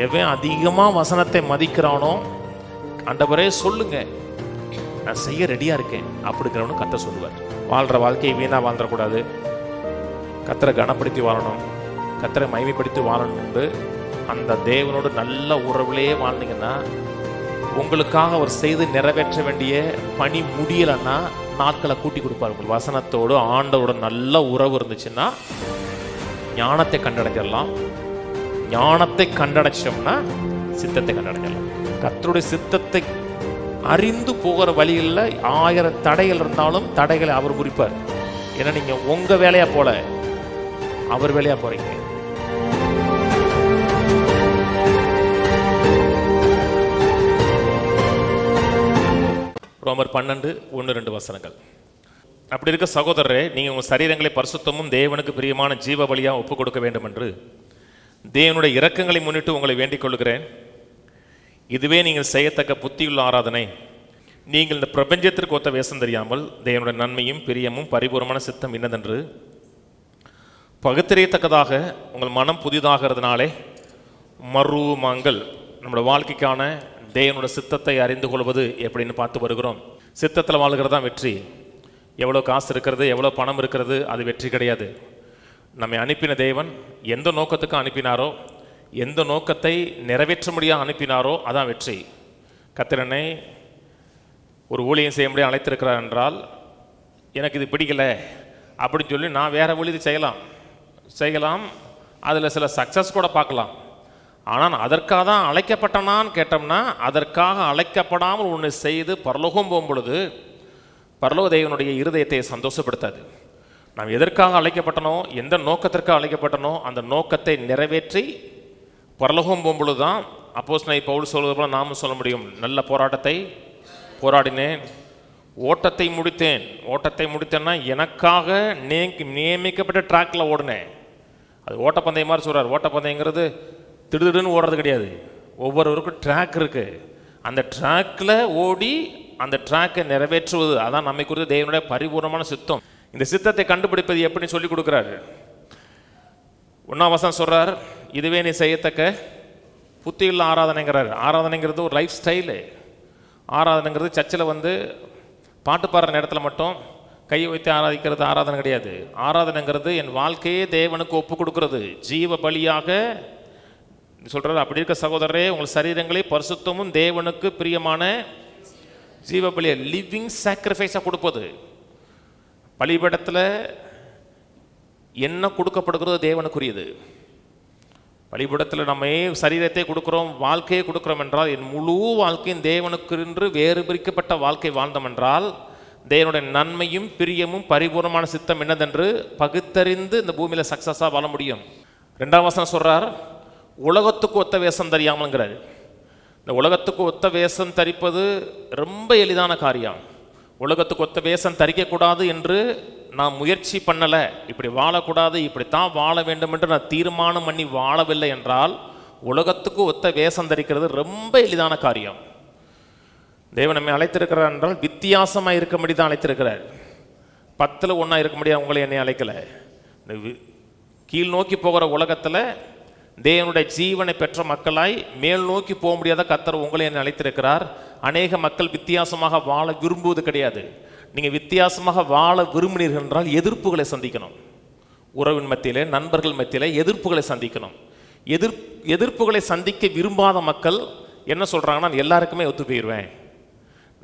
எவன் அதிகமாக வசனத்தை மதிக்கிறானோ ஆண்டவரே சொல்லுங்க, நான் செய்ய ரெடியா இருக்கேன் அப்படிங்கிறவனு கர்த்தர் சொல்லுவார். வாழ்ற வாழ்க்கையை வீணா வாழ்ந்துடக்கூடாது, கர்த்தரை கனப்படுத்தி வாழணும், கர்த்தரை மகிமைப்படுத்தி வாழணும்னு அந்த தேவனோடு நல்ல உறவுலேயே வாழ்ந்தீங்கன்னா உங்களுக்காக அவர் செய்து நிறைவேற்ற வேண்டிய பணி முடியலைன்னா நாட்களை கூட்டி கொடுப்பார். உங்களுக்கு வசனத்தோடு ஆண்டவோட நல்ல உறவு இருந்துச்சுன்னா ஞானத்தை கண்டடைஞ்சிடலாம். ஞானத்தை கண்டடைச்சோம்னா சித்தத்தை கண்டடைஞ்சிடலாம். கர்த்தருடைய சித்தத்தை அறிந்து போகிற வழிகளில் 1000 தடைகள் இருந்தாலும் தடைகளை அவர் குறிப்பார். ஏன்னா நீங்க உங்க வேலையா போல அவர் வேலையா போறீங்க. ரோமர் 12:1-2 வசனங்கள். அப்படி இருக்க சகோதரரே, நீங்கள் உங்கள் சரீரங்களை பரிசுத்தமும் தேவனுக்கு பிரியமான ஜீவ பலியாக ஒப்புக் கொடுக்க வேண்டும் என்று தேவனுடைய இரக்கங்களை முன்னிட்டு உங்களை வேண்டிக் கொள்கிறேன். இதுவே நீங்கள் செய்யத்தக்க புத்தியுள்ள ஆராதனை. நீங்கள் இந்த பிரபஞ்சத்திற்கு ஒத்த வேஷம் தெரியாமல் தேவனுடைய நன்மையும் பிரியமும் பரிபூர்ணமான சித்தம் என்னதென்று பகுத்தறியத்தக்கதாக உங்கள் மனம் புதிதாகிறதுனாலே மறுமாங்கள் நம்முடைய வாழ்க்கைக்கான தேவனுடைய சித்தத்தை அறிந்து கொள்வது எப்படின்னு பார்த்து வருகிறோம். சித்தத்தில் வாழ்கிறது தான் வெற்றி. எவ்வளோ காசு இருக்கிறது, எவ்வளோ பணம் இருக்கிறது, அது வெற்றி கிடையாது. நம்மை அனுப்பின தேவன் எந்த நோக்கத்துக்கு அனுப்பினாரோ, எந்த நோக்கத்தை நிறைவேற்ற முடியாது அனுப்பினாரோ அதான் வெற்றி. கர்த்தரனை ஒரு ஊழியம் செய்ய முடியாது அழைத்திருக்கிறார் என்றால், எனக்கு இது பிடிக்கல அப்படின்னு சொல்லி நான் வேற ஊழியத்தை செய்யலாம், அதில் சில சக்ஸஸ் கூட பார்க்கலாம். ஆனால் அதற்காக தான் அழைக்கப்பட்டனான்னு கேட்டோம்னா, அதற்காக அழைக்கப்படாமல் ஒன்று செய்து பரலோகம் போகும் பொழுது பரலோக தேவனுடைய இருதயத்தை சந்தோஷப்படுத்தாது. நாம் எதற்காக அழைக்கப்பட்டனோ, எந்த நோக்கத்திற்காக அழைக்கப்பட்டனோ அந்த நோக்கத்தை நிறைவேற்றி பரலோகம் போகும் பொழுது தான் அப்போஸ்தலனாகிய பவுல் சொல்வது போல நாமும் சொல்ல முடியும். நல்ல போராட்டத்தை போராடினேன், ஓட்டத்தை முடித்தேன். ஓட்டத்தை முடித்தேன்னா எனக்காக நியமிக்கப்பட்ட ட்ராக்கில் ஓடினேன். அது ஓட்டப்பந்தயம் மாதிரி சொல்கிறார். ஓட்டப்பந்தயங்கிறது திடுதிடுன்னு ஓடுறது கிடையாது. ஒவ்வொருவருக்கும் ட்ராக் இருக்குது. அந்த ட்ராக்கில் ஓடி அந்த ட்ராக்கை நிறைவேற்றுவது அதான் நம்மை குறித்து தேவனுடைய பரிபூர்ணமான சித்தம். இந்த சித்தத்தை கண்டுபிடிப்பது எப்படின்னு சொல்லி கொடுக்குறாரு. 1ஆம் வசனம் சொல்கிறார், இதுவே நீ செய்யத்தக்க புத்தியுள்ள ஆராதனைங்கிறார். ஆராதனைங்கிறது ஒரு லைஃப் ஸ்டைலு. ஆராதனைங்கிறது சர்ச்சில் வந்து பாட்டு பாடுற நேரத்தில் மட்டும் கையை வைத்து ஆராதிக்கிறது ஆராதனை கிடையாது. ஆராதனைங்கிறது என் வாழ்க்கையே தேவனுக்கு ஒப்பு கொடுக்கிறது, ஜீவ பலியாக சொல்கிறார். அப்படி இருக்க சகோதரரே, உங்கள் சரீரங்களை பரிசுத்தமும் தேவனுக்கு பிரியமான ஜீவ பலியை லிவிங் சாக்ரிஃபைஸாக கொடுப்பது. பலிபீடத்தில் என்ன கொடுக்கப்படுகிறதோ தேவனுக்குரியது. பலிபீடத்தில் நம்ம சரீரத்தை கொடுக்குறோம், வாழ்க்கையை கொடுக்குறோம் என்றால், என் முழு வாழ்க்கையும் தேவனுக்கு என்று வேறு பிரிக்கப்பட்ட வாழ்க்கை வாழ்ந்தோம் என்றால் தேவனுடைய நன்மையும் பிரியமும் பரிபூர்ணமான சித்தம் என்னதென்று பகுத்தறிந்து இந்த பூமியில் சக்ஸஸாக வாழ முடியும். 2ஆம் வசனம் சொல்கிறார், உலகத்துக்கு ஒத்த வேஷம் தெரியாமல்ங்கிறார். இந்த உலகத்துக்கு ஒத்த வேஷம் தரிப்பது ரொம்ப எளிதான காரியம். உலகத்துக்கு ஒத்த வேஷம் தரிக்கக்கூடாது என்று நான் முயற்சி பண்ணலை, இப்படி வாழக்கூடாது, இப்படித்தான் வாழ வேண்டும் என்று நான் தீர்மானம் பண்ணி வாழவில்லை என்றால் உலகத்துக்கு ஒத்த வேஷம் தரிக்கிறது ரொம்ப எளிதான காரியம். தேவன் நம்மை அழைத்திருக்கிறார் என்றால் வித்தியாசமாக இருக்கும்படி தான் அழைத்திருக்கிறார். 10ல் 1 இருக்க முடியாது உங்களை என்னை அழைக்கலை. இந்த கீழ் நோக்கி போகிற உலகத்தில் தேவனுடைய ஜீவனை பெற்ற மக்களாய் மேல் நோக்கி போக முடியாத கர்த்தர் உங்களை என்னை அழைத்திருக்கிறார். அநேக மக்கள் வித்தியாசமாக வாழ விரும்புவது கிடையாது. நீங்கள் வித்தியாசமாக வாழ விரும்பினீர்கள் என்றால் எதிர்ப்புகளை சந்திக்கணும். உறவின் மத்தியிலே, நண்பர்கள் மத்தியிலே எதிர்ப்புகளை சந்திக்கணும். எதிர்ப்புகளை சந்திக்க விரும்பாத மக்கள் என்ன சொல்கிறாங்கன்னா, நான் எல்லாருக்குமே ஒத்து போயிடுவேன்,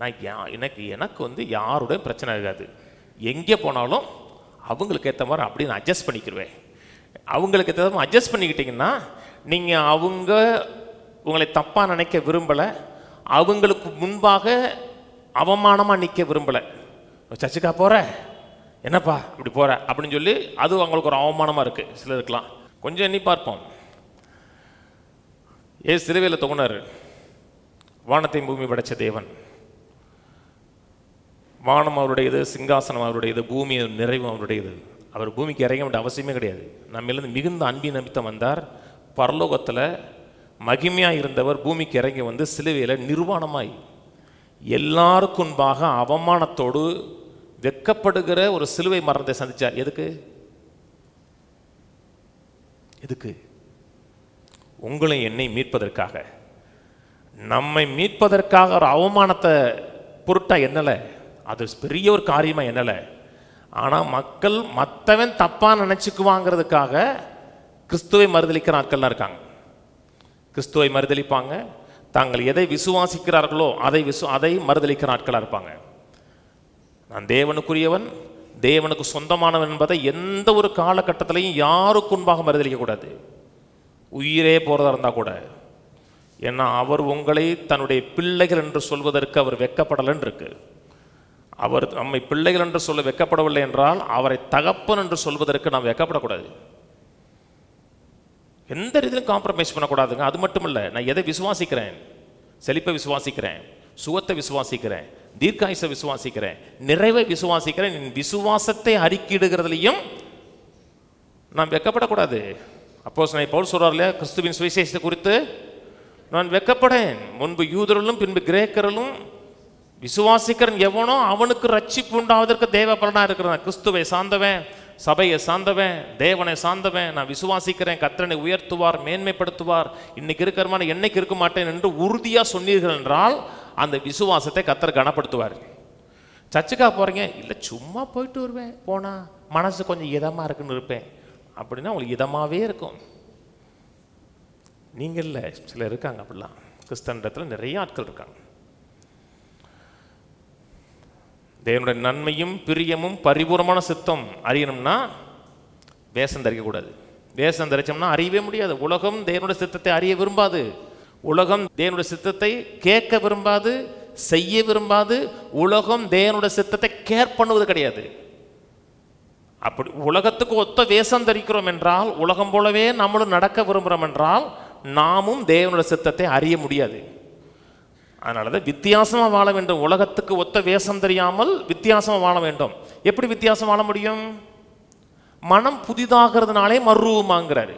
நான் எனக்கு வந்து யாருடைய பிரச்சனை இருக்காது, எங்கே போனாலும் அவங்களுக்கு ஏற்ற மாதிரி அப்படி நான் அட்ஜஸ்ட் பண்ணிக்கிடுவேன். அவங்களுக்கு ஏற்ற மாதிரி அட்ஜஸ்ட் பண்ணிக்கிட்டிங்கன்னா நீங்கள் அவங்க உங்களை தப்பாக நினைக்க விரும்பலை, அவங்களுக்கு முன்பாக அவமானமாக நிற்க விரும்பலை. சர்ச்சுக்கா போகிற, என்னப்பா இப்படி போகிற அப்படின்னு சொல்லி அது அவங்களுக்கு ஒரு அவமானமாக இருக்குது சிலருக்கெலாம். கொஞ்சம் எண்ணி பார்ப்போம். சிலுவையில் தொகுனார். வானத்தையும் பூமி படைச்ச தேவன். வானம் அவருடையது, சிங்காசனம் அவருடையது, பூமி நிறைவும் அவருடையது. அவர் பூமிக்கு இறங்க வேண்டிய அவசியமே கிடையாது. நம்மிலிருந்து மிகுந்த அன்பின் நிமித்தம் வந்தார். பரலோகத்தில் மகிமையாக இருந்தவர் பூமிக்கு இறங்கி வந்து சிலுவையில் நிர்வாணமாய் எல்லாருக்கும் முன்பாக அவமானத்தோடு வெட்கப்படுகிற ஒரு சிலுவை மரணத்தை சந்தித்தார். எதுக்கு? உங்களை என்னை மீட்பதற்காக. நம்மை மீட்பதற்காக ஒரு அவமானத்தை பொருட்டா என்னலை, அது பெரிய ஒரு காரியமாக என்னலை. ஆனால் மக்கள் மற்றவன் தப்பாக நினச்சிக்குவாங்கிறதுக்காக கிறிஸ்துவை மறுதலிக்கிற ஆட்கள்லாம் இருக்காங்க. கிறிஸ்துவை மறுதலிப்பாங்க, தாங்கள் எதை விசுவாசிக்கிறார்களோ அதை மறுதலிக்கிற ஆட்களாக இருப்பாங்க. நான் தேவனுக்குரியவன், தேவனுக்கு சொந்தமானவன் என்பதை எந்த ஒரு காலகட்டத்திலையும் யாருக்கு முன்பாக மறுதலிக்கக்கூடாது, உயிரே போகிறதா இருந்தால் கூட. ஏன்னா அவர் உங்களை தன்னுடைய பிள்ளைகள் என்று சொல்வதற்கு அவர் வெட்கப்படலைன்னு இருக்கு. அவர் நம்மை பிள்ளைகள் என்று சொல்ல வெட்கப்படவில்லை என்றால் அவரை தகப்பன் என்று சொல்வதற்கு நாம் வெட்கப்படக்கூடாது. எந்த ரீதியிலும் காம்ப்ரமைஸ் பண்ணக்கூடாதுங்க. அது மட்டும் இல்லை, நான் எதை விசுவாசிக்கிறேன், செழிப்பை விசுவாசிக்கிறேன், சுகத்தை விசுவாசிக்கிறேன், தீர்க்காயுசை விசுவாசிக்கிறேன், நிறைவை விசுவாசிக்கிறேன். என் விசுவாசத்தை அறிக்கையிடுகிறதுலையும் நான் வெட்கப்படக்கூடாது. அப்போஸ்தலனாகிய பவுல் சொல்றார் இல்லையா, கிறிஸ்துவின் சுவிசேஷத்தை குறித்து நான் வெட்கப்படேன். முன்பு யூதர்களும் பின்பு கிரேக்கர்களும் விசுவாசிக்கிறன் எவனோ அவனுக்கு ரட்சிப்பு உண்டாவதற்கு தேவ பலனா இருக்கிறேன். கிறிஸ்துவை சார்ந்தவன், சபையை சார்ந்தவன், தேவனை சார்ந்தவன், நான் விசுவாசிக்கிறேன், கர்த்தரை உயர்த்துவார், மேன்மைப்படுத்துவார், இன்னைக்கு இருக்கிறமான என்னைக்கு இருக்க மாட்டேன் என்று உறுதியாக சொன்னீர்கள் என்றால் அந்த விசுவாசத்தை கர்த்தர் கனப்படுத்துவார். சர்ச்சுக்காக போகிறீங்க, இல்லை சும்மா போயிட்டு வருவேன், போனால் மனசு கொஞ்சம் இதமாக இருக்குன்னு இருப்பேன் அப்படின்னா உங்களுக்கு இதமாகவே இருக்கும். நீங்கள் இல்லை, சிலர் இருக்காங்க அப்படிலாம். கிறிஸ்தவத்தில் நிறைய ஆட்கள் இருக்காங்க. தேவனுடைய நன்மையும் பிரியமும் பரிபூர்ணமான சித்தம் அறியணும்னா வேஷம் தரிக்கக்கூடாது. வேஷம் தரிச்சோம்னா அறியவே முடியாது. உலகம் தேவனுடைய சித்தத்தை அறிய விரும்பாது, உலகம் தேவனுடைய சித்தத்தை கேட்க விரும்பாது, செய்ய விரும்பாது. உலகம் தேவனுடைய சித்தத்தை கேர் பண்ணுவது கிடையாது. அப்படி உலகத்துக்கு ஒத்த வேஷம் தரிக்கிறோம் என்றால், உலகம் போலவே நம்மளும் நடக்க விரும்புகிறோம் என்றால் நாமும் தேவனுடைய சித்தத்தை அறிய முடியாது. அதனால தான் வித்தியாசமாக வாழ வேண்டும். உலகத்துக்கு ஒத்த வேஷம் தெரியாமல் வித்தியாசமாக வாழ வேண்டும். எப்படி வித்தியாசம் வாழ முடியும்? மனம் புதிதாகிறதுனாலே மறுரூபமாங்கிறாரு.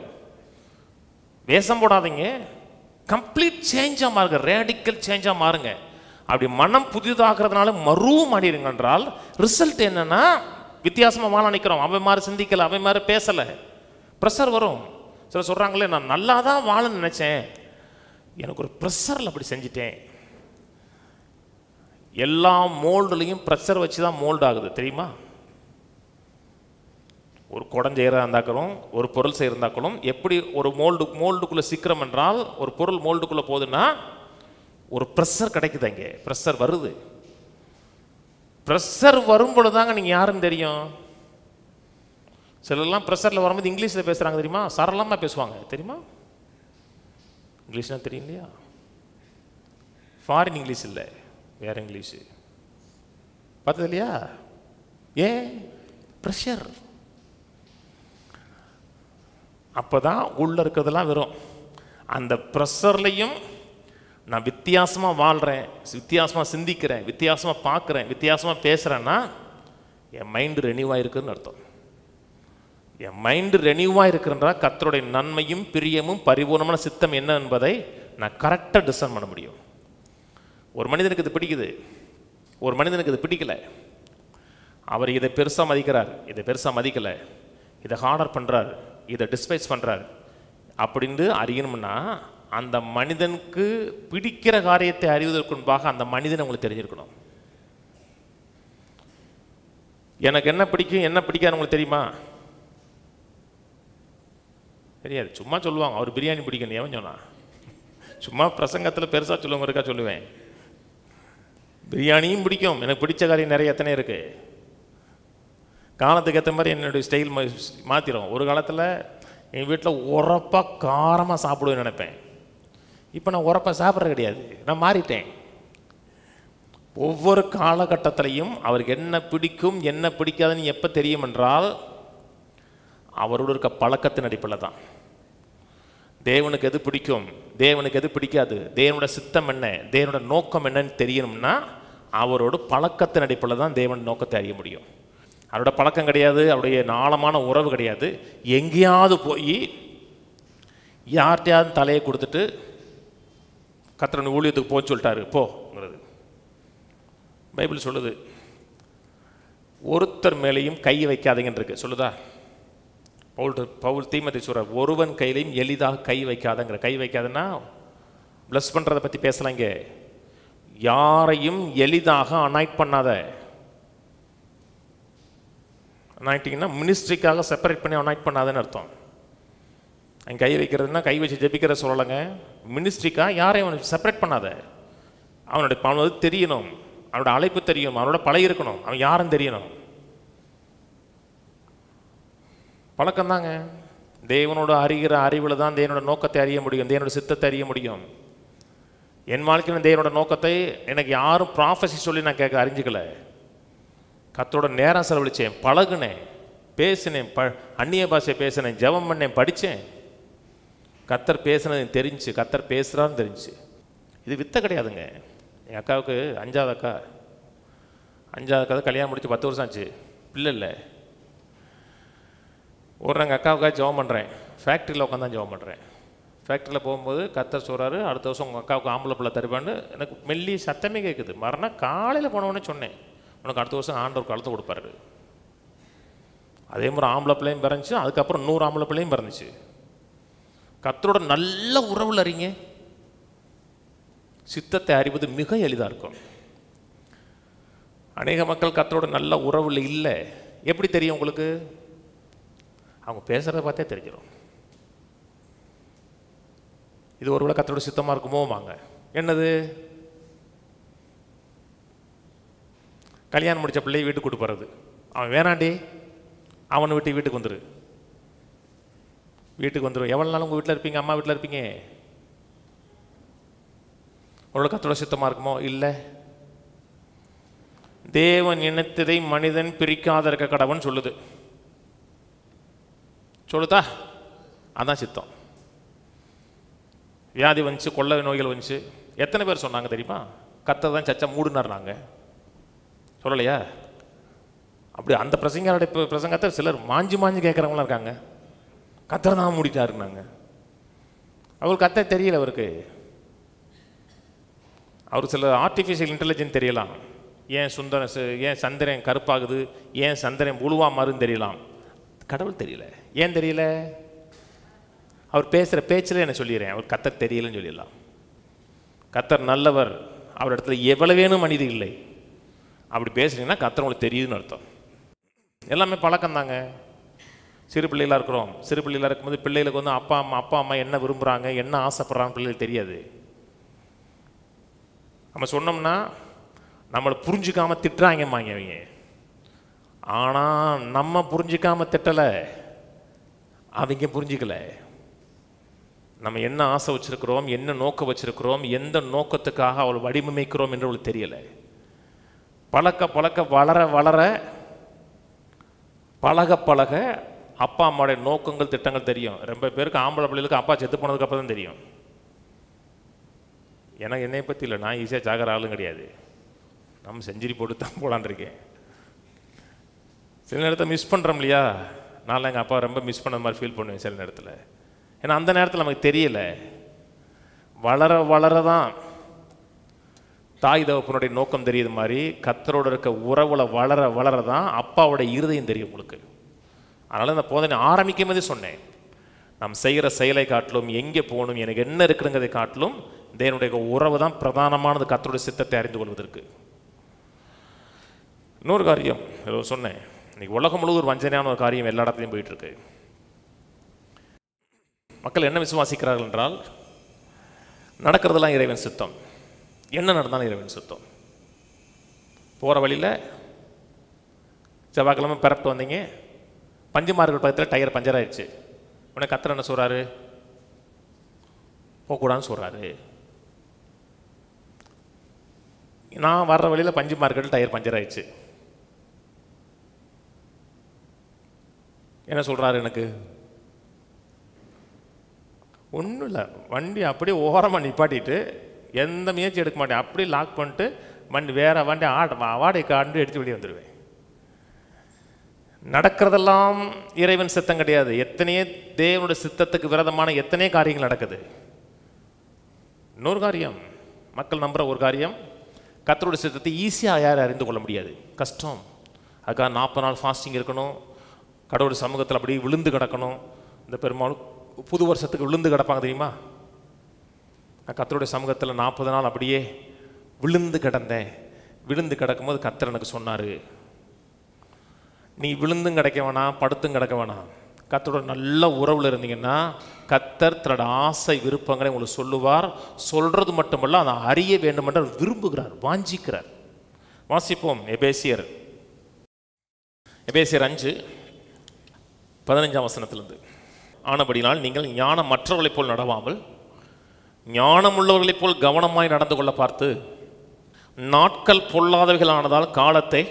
வேஷம் போடாதீங்க, கம்ப்ளீட் சேஞ்சாக மாறுங்க, ரேடிக்கல் சேஞ்சாக மாறுங்க. அப்படி மனம் புதிதாகிறதுனால மறுரூபம் அடையுங்க என்றால் ரிசல்ட் என்னன்னா வித்தியாசமாக வாழ நினைக்கிறோம். அவன் மாதிரி சிந்திக்கலை, அவன் மாதிரி பேசலை, ப்ரெஷர் வரும். சில சொல்கிறாங்களே, நான் நல்லா தான் வாழ நினச்சேன், எனக்கு ஒரு ப்ரெஷரில் அப்படி செஞ்சிட்டேன். எல்லா மோல்டுலையும் ப்ரெஷர் வச்சு தான் மோல்டு ஆகுது தெரியுமா? ஒரு குடம் செய்கிறதா இருந்தாக்களும், ஒரு பொருள் செய்கிறதாக்களும் எப்படி ஒரு மோல்டுக்குள்ளே சிக்கிறோம் என்றால், ஒரு பொருள் மோல்டுக்குள்ளே போகுதுன்னா ஒரு ப்ரெஷர் கிடைக்குது, அங்கே ப்ரெஷர் வருது. ப்ரெஷர் வரும்பொழுது தாங்க நீங்கள் யாருன்னு தெரியும். சிலர்லாம் ப்ரெஷரில் வரும்போது இங்கிலீஷில் பேசுகிறாங்க தெரியுமா, சரளமாக பேசுவாங்க தெரியுமா. இங்கிலீஷ்னா தெரியும் இல்லையா, ஃபாரின் இங்கிலீஷ் இல்லை, வேற இங்கிலீஷு பார்த்தது இல்லையா. ப்ரெஷர். அப்போ தான் உள்ளே இருக்கிறதெல்லாம் வரும். அந்த ப்ரெஷர்லையும் நான் வித்தியாசமாக வாழ்கிறேன், வித்தியாசமாக சிந்திக்கிறேன், வித்தியாசமாக பார்க்குறேன், வித்தியாசமாக பேசுகிறேன்னா என் மைண்டு ரெனியூவாக இருக்குதுன்னு அர்த்தம். என் மைண்டு ரெனியூவாக இருக்குன்றா கர்த்தருடைய நன்மையும் பிரியமும் பரிபூர்ணமான சித்தம் என்ன என்பதை நான் கரெக்டாக டிசைன் பண்ண முடியும். ஒரு மனிதனுக்கு இது பிடிக்குது, ஒரு மனிதனுக்கு இது பிடிக்கலை. அவர் இதை பெருசாக மதிக்கிறார், இதை பெருசாக மதிக்கலை, இதை ஹார்டர் பண்ணுறார், இதை டிஸ்பைஸ் பண்ணுறார் அப்படின்னு அறியணும்னா அந்த மனிதனுக்கு பிடிக்கிற காரியத்தை அறிவதற்கு முன்பாக அந்த மனிதனை உங்களுக்கு தெரிஞ்சிருக்கணும். எனக்கு என்ன பிடிக்கும் என்ன பிடிக்காது உங்களுக்கு தெரியுமா? தெரியாது. சும்மா சொல்லுவாங்க அவர் பிரியாணி பிடிக்கணும், எவன் சொன்னா? சும்மா பிரசங்கத்தில் பெருசாக சொல்லுவாங்க, இருக்கா சொல்லுவேன். பிரியாணியும் பிடிக்கும், எனக்கு பிடிச்ச காரியம் நிறைய எத்தனை இருக்குது. காலத்துக்கு ஏற்ற மாதிரி என்னுடைய ஸ்டைல் மாற்றிடும். ஒரு காலத்தில் எங்கள் வீட்டில் உரப்பாக காரமாக சாப்பிடுவேன்னு நினைப்பேன். இப்போ நான் உரப்பாக சாப்பிட்றது கிடையாது, நான் மாறிட்டேன். ஒவ்வொரு காலகட்டத்திலையும் அவருக்கு என்ன பிடிக்கும் என்ன பிடிக்காதுன்னு எப்போ தெரியும் என்றால் அவரோடு இருக்க பழக்கத்தின் அடிப்படையில் தான். தேவனுக்கு எது பிடிக்கும், தேவனுக்கு எது பிடிக்காது, தேவனோட சித்தம் என்ன, தேவனோட நோக்கம் என்னன்னு தெரியணும்னா அவரோட பழக்கத்தின் அடிப்படையில் தான் தேவன் நோக்கத்தை அறிய முடியும். அவரோட பழக்கம் கிடையாது, அவருடைய ஆழமான உறவு கிடையாது. எங்கேயாவது போய் யார்கிட்டையாவது தலையை கொடுத்துட்டு கர்த்தருடைய ஊழியத்துக்கு போன்னு சொல்லிட்டாரு போங்கிறது பைபிள் சொல்லுது. ஒருத்தர் மேலேயும் கை வைக்காதீங்கன்னு இருக்கு, சொல்லுதா? பவுல் தீமோத்தேயு சொல்றார், ஒருவன் கையிலையும் எளிதாக கை வைக்காதங்கிற. கை வைக்காதுன்னா பிளஸ் பண்ணுறதை பற்றி பேசலாம். இங்கே யாரையும் எளிதாக அனாய்ட் பண்ணாத. அனாய்ட்டிங்கன்னா மினிஸ்ட்ரிக்காக செப்பரேட் பண்ணி அனாய்ட் பண்ணாதன்னு அர்த்தம். அங்கே கை வைக்கிறதுனா கை வச்சு ஜெபிக்கிற சொல்லலைங்க. மினிஸ்ட்ரிக்காக யாரையும் அவனுக்கு செப்பரேட் பண்ணாத. அவனுடைய தெரியணும், அவனோட அழைப்பு தெரியணும், அவனோட பழகி இருக்கணும், அவன் யாரும் தெரியணும். பழக்கம்தாங்க. தேவனோட அறிகிற அறிவில் தான் தேவனோட நோக்கத்தை அறிய முடியும், தேவனோட சித்தத்தை அறிய முடியும். என் வாழ்க்கையில் தேவனோட நோக்கத்தை எனக்கு யாரும் ப்ராஃபஸி சொல்லி நான் அறிஞ்சிக்கல. கர்த்தரோட நேரம் செலவழித்தேன், பழகுனேன், பேசினேன், அந்நிய பாஷை பேசினேன், ஜெபம் பண்ணேன், படித்தேன். கர்த்தர் பேசுனது தெரிஞ்சு, கர்த்தர் பேசுகிறான்னு தெரிஞ்சு. இது வித்த கிடையாதுங்க. எங்கள் அக்காவுக்கு அஞ்சாவது அக்கா கல்யாணம் முடிச்சு 10 வருஷம் ஆச்சு, பிள்ளை இல்லை. ஒரு எங்கள் அக்காவுக்காக ஜெபம் பண்ணுறேன், ஃபேக்ட்ரியில் உட்காந்து ஜெபம் பண்ணுறேன். ஃபேக்ட்ரியில் போகும்போது கர்த்தர் சொல்கிறாரு, அடுத்த வருஷம் உங்கள் அக்காவுக்கு ஆம்பளை பிள்ளை தருவான்னு. எனக்கு மெல்லி சத்தமே கேட்குது. மறுநாள் காலையில் போனவொடனே சொன்னேன், உனக்கு அடுத்த வருஷம் ஆண்டவர் காலத்தை கொடுப்பாரு. அதே மாதிரி ஆம்பளை பிள்ளையும் பிறந்துச்சு, அதுக்கப்புறம் 100 ஆம்பளை பிள்ளையும் பிறந்துச்சு. கர்த்தரோட நல்ல உறவில் அறிங்க. சித்தத்தை அறிவது மிக எளிதாக இருக்கும். அநேக மக்கள் கர்த்தரோட நல்ல உறவில் இல்லை. எப்படி தெரியும் உங்களுக்கு? அவங்க பேசுகிறத பார்த்தே தெரிஞ்சிடும். இது ஒருவேளை கர்த்தரோட சித்தமாக இருக்குமோ வாங்க. என்னது? கல்யாணம் முடித்த பிள்ளையை வீட்டுக்கு கூட்டு போகிறது. அவன் வேணாண்டி, அவனை விட்டு வீட்டுக்கு வந்துரு, வீட்டுக்கு வந்துடும். எவ்வளோ நாள் உங்கள் வீட்டில் இருப்பீங்க? அம்மா வீட்டில் இருப்பீங்க. உங்களோட கர்த்தரோட சித்தமாக இருக்குமோ? இல்லை. தேவன் இனத்ததை மனிதன் பிரிக்காத இருக்க கடவுன்னு சொல்லுது. சொல்லுதா? அதான் சித்தம். வியாதி வந்துச்சு, கொள்ளை நோய்கள் வந்துச்சு. எத்தனை பேர் சொன்னாங்க தெரியுமா? கர்த்தர் தான் சச்சா மூடுனார்னாங்க. சொல்லலையா? அப்படி அந்த பிரசங்கத்தை சிலர் மாஞ்சி கேட்குறவங்களாம் இருக்காங்க. கர்த்தர் தான் மூடிட்டாருனாங்க. அவருக்கு கர்த்தர் தெரியல. அவருக்கு சில ஆர்டிஃபிஷியல் இன்டெலிஜென்ஸ் தெரியலாம். ஏன் சந்திரன் கருப்பாகுது, ஏன் சந்திரன் முழுவா மாறுன்னு தெரியலாம். கடவுள் தெரியல. ஏன் தெரியல? அவர் பேசுகிற பேச்சில் என்ன சொல்லிடுறேன், அவர் கர்த்தர் தெரியலன்னு சொல்லிடலாம். கர்த்தர் நல்லவர், அவர் இடத்துல எவ்வளவேனும் மனித இல்லை. அப்படி பேசுறீங்கன்னா கர்த்தர் உங்களுக்கு தெரியுதுன்னு அர்த்தம். எல்லாமே பழக்கம்தாங்க. சிறு பிள்ளைகளாக இருக்கிறோம். சிறு பிள்ளைகளாக இருக்கும்போது பிள்ளைகளுக்கு அப்பா அம்மா என்ன விரும்புகிறாங்க, என்ன ஆசைப்படுறாங்க பிள்ளைகளுக்கு தெரியாது. நம்ம சொன்னோம்னா நம்மளை புரிஞ்சுக்காமல் திட்டுறாங்கம்மாங்க அவங்க. ஆனால் நம்ம புரிஞ்சிக்காமல் திட்டலை, அவங்க புரிஞ்சிக்கல. நம்ம என்ன ஆசை வச்சுருக்கிறோம், என்ன நோக்கம் வச்சுருக்கிறோம், எந்த நோக்கத்துக்காக அவள் வடிவமைக்கிறோம் என்று அவளுக்கு தெரியலை. பழக்க வளர பழக அப்பா அம்மாவுடைய நோக்கங்கள் திட்டங்கள் தெரியும். ரொம்ப பேருக்கு ஆம்பளை பிள்ளைகளுக்கு அப்பா செத்து போனதுக்கு அப்புறம் தான் தெரியும். எனக்கு என்னை பற்றி இல்லை, நான் ஈஸியாக சாகிற ஆளும் கிடையாது. நம்ம செஞ்சுரி போட்டு தான் போலான் இருக்கேன். சில நேரத்தை மிஸ் பண்ணுறோம் இல்லையா? நான் எங்கள் அப்பா ரொம்ப மிஸ் பண்ண மாதிரி ஃபீல் பண்ணுவேன் சில நேரத்தில். ஏன்னா அந்த நேரத்தில் நமக்கு தெரியல. வளர தான் தாய் தகப்பனுடைய நோக்கம் தெரியுது மாதிரி கர்த்தரோடு இருக்க உறவுல வளர தான் அப்பாவோட இருதயம் தெரியும் உங்களுக்கு. அதனால் இந்த போதனை ஆரம்பிக்கும் போதே சொன்னேன், நாம் செய்கிற செயலை காட்டிலும் எங்கே போகணும், எனக்கு என்ன இருக்குங்கிறதை காட்டிலும் தேவனுடைய உறவு தான் பிரதானமானது கர்த்தருடைய சித்தத்தை அறிந்து கொள்வதற்கு. இன்னொரு காரியம் சொன்னேன், இன்னைக்கு உலகம் முழுவதும் ஒரு வஞ்சனையான ஒரு காரியம் எல்லா இடத்துலையும் போயிட்டு இருக்கு. மக்கள் என்ன விசுவாசிக்கிறார்கள் என்றால், நடக்கிறதெல்லாம் இறைவன் சித்தம், என்ன நடந்தாலும் இறைவன் சித்தம். போகிற வழியில் செவ்வாய்க்கிழமை பிறப்பிட்டு வந்தீங்க, பஞ்சுமார்கள் பக்கத்தில் டயர் பஞ்சர் ஆயிடுச்சு. உடனே கர்த்தர் என்ன சொல்கிறாரு? போகக்கூடாதுன்னு சொல்கிறாரு. நான் வர்ற வழியில் பஞ்சு மார்க்கெட்டில் டயர் பஞ்சர் ஆயிடுச்சு. என்ன சொல்கிறாரு எனக்கு? ஒன்றும் இல்லை, வண்டி அப்படியே ஓரமாக நிப்பாட்டிட்டு எந்த முயற்சி எடுக்க மாட்டேன், அப்படியே லாக் பண்ணிட்டு வண்டி வேறு வண்டி வாடகைக்கு ஆண்டு எடுத்து வெளியே வந்துடுவேன். நடக்கிறதெல்லாம் இறைவன் சித்தம் கிடையாது. எத்தனையோ தேவனுடைய சித்தத்துக்கு விரோதமான எத்தனையோ காரியங்கள் நடக்குது. இன்னொரு காரியம், மக்கள் நம்புகிற ஒரு காரியம், கர்த்தருடைய சித்தத்தை ஈஸியாக யாரும் அறிந்து கொள்ள முடியாது, கஷ்டம். அதுக்காக 40 நாள் ஃபாஸ்டிங் இருக்கணும், கடவுள் சமூகத்தில் அப்படியே விழுந்து கிடக்கணும். இந்த பெரும்பாலும் புது வருஷத்துக்கு விழுந்து கிடப்பாங்க தெரியுமா? நான் கர்த்தருடைய சமூகத்தில் 40 நாள் அப்படியே விழுந்து கிடந்தேன். விழுந்து கிடக்கும்போது கர்த்தர் எனக்கு சொன்னார், நீ விழுந்தும் கிடக்க வேணாம், படுத்தும் கிடக்க வேணாம். கர்த்தரோட நல்ல உறவில் இருந்தீங்கன்னா கர்த்தர் தன்னோட ஆசை விருப்பங்களை உங்களுக்கு சொல்லுவார். சொல்றது மட்டுமல்ல, அதை அறிய வேண்டும் என்று விரும்புகிறார், வாஞ்சிக்கிறார். வாசிப்போம் எபேசியர் 5:15 ஆனபடினால் நீங்கள் ஞானம் மற்றவர்களைப் போல் நடவாமல் ஞானமுள்ளவர்களைப் போல் கவனமாய் நடந்து கொள்ள பார்த்து நாட்கள் பொல்லாதவைகளானதால் காலத்தை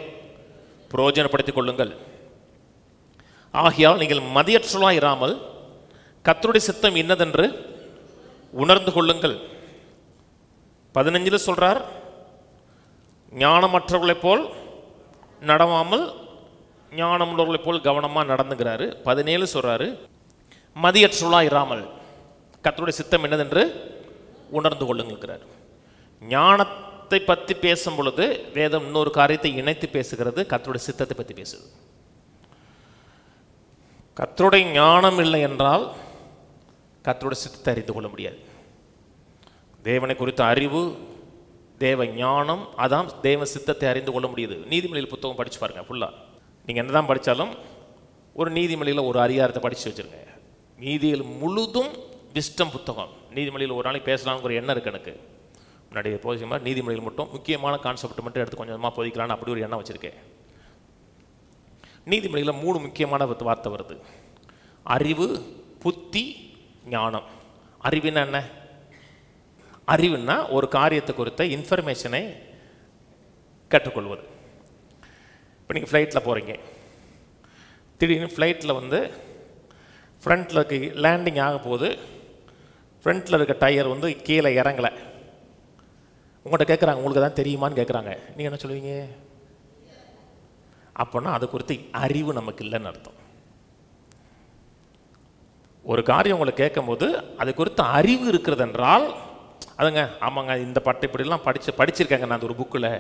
பிரயோஜனப்படுத்திக் கொள்ளுங்கள். ஆகையால் நீங்கள் மதியற்றலாய் இராமல் கர்த்தருடைய சித்தம் இன்னதென்று உணர்ந்து கொள்ளுங்கள். 15 சொல்றார், ஞானமற்றவர்களைப் போல் நடவாமல் ஞானமுள்ளவர்களைப் போல் கவனமாக நடந்துங்கிறாரு. 17 சொல்றாரு, மதியற்றலாய் இராமல் கர்த்தருடைய சித்தம் என்னதென்று உணர்ந்து கொள்ளுங்கிறார். ஞானத்தை பற்றி பேசும் பொழுது வேதம் இன்னொரு காரியத்தை இணைத்து பேசுகிறது, கர்த்தருடைய சித்தத்தை பற்றி பேசுது. கர்த்தருடைய ஞானம் இல்லை என்றால் கர்த்தருடைய சித்தத்தை அறிந்து கொள்ள முடியாது. தேவனை குறித்த அறிவு, தேவ ஞானம், அதான் தேவ சித்தத்தை அறிந்து கொள்ள முடியுது. நீதிமொழியில் புத்தகம் படிச்சு பாருங்க. ஃபுல்லாக நீங்கள் என்ன தான் படித்தாலும் ஒரு நீதிமொழியில் ஒரு அதிகாரத்தை படித்து வச்சுருங்க. நீதியில் முழுதும் விஸ்டம் புத்தகம். நீதிமொழியில் ஒரு நாளைக்கு பேசலாம்னு ஒரு எண்ணம் இருக்குது எனக்கு. முன்னாடி போதிக்க மாதிரி நீதிமொழியில் மட்டும் முக்கியமான கான்செப்ட் மட்டும் எடுத்து கொஞ்சம் கொஞ்சமாக போதிக்கலான்னு அப்படி ஒரு எண்ணம் வச்சுருக்கேன். நீதிமொழியில் 3 முக்கியமான வார்த்தை வருது: அறிவு, புத்தி, ஞானம். அறிவுன்னா என்ன? அறிவுன்னா ஒரு காரியத்தை குறித்த இன்ஃபர்மேஷனை கற்றுக்கொள்வது. இப்போ நீங்கள் ஃப்ளைட்டில் போகிறீங்க, திடீர்னு ஃப்ளைட்டில் வந்து ஃப்ரண்ட்டில் இருக்க லேண்டிங் ஆக போது ஃப்ரண்ட்டில் இருக்க டயர் வந்து கீழே இறங்கலை. உங்கள்கிட்ட கேட்குறாங்க, உங்களுக்கு தான் தெரியுமான்னு கேட்குறாங்க. நீங்கள் என்ன சொல்லுவீங்க? அப்போனா அது குறித்து அறிவு நமக்கு இல்லைன்னு அர்த்தம். ஒரு காரியம் உங்களை கேட்கும் போது அது குறித்த அறிவு இருக்கிறது என்றால், அதுங்க ஆமாங்க இந்த பட்டை இப்படிலாம் படிச்சிருக்கேங்க நான் ஒரு புக்கில்,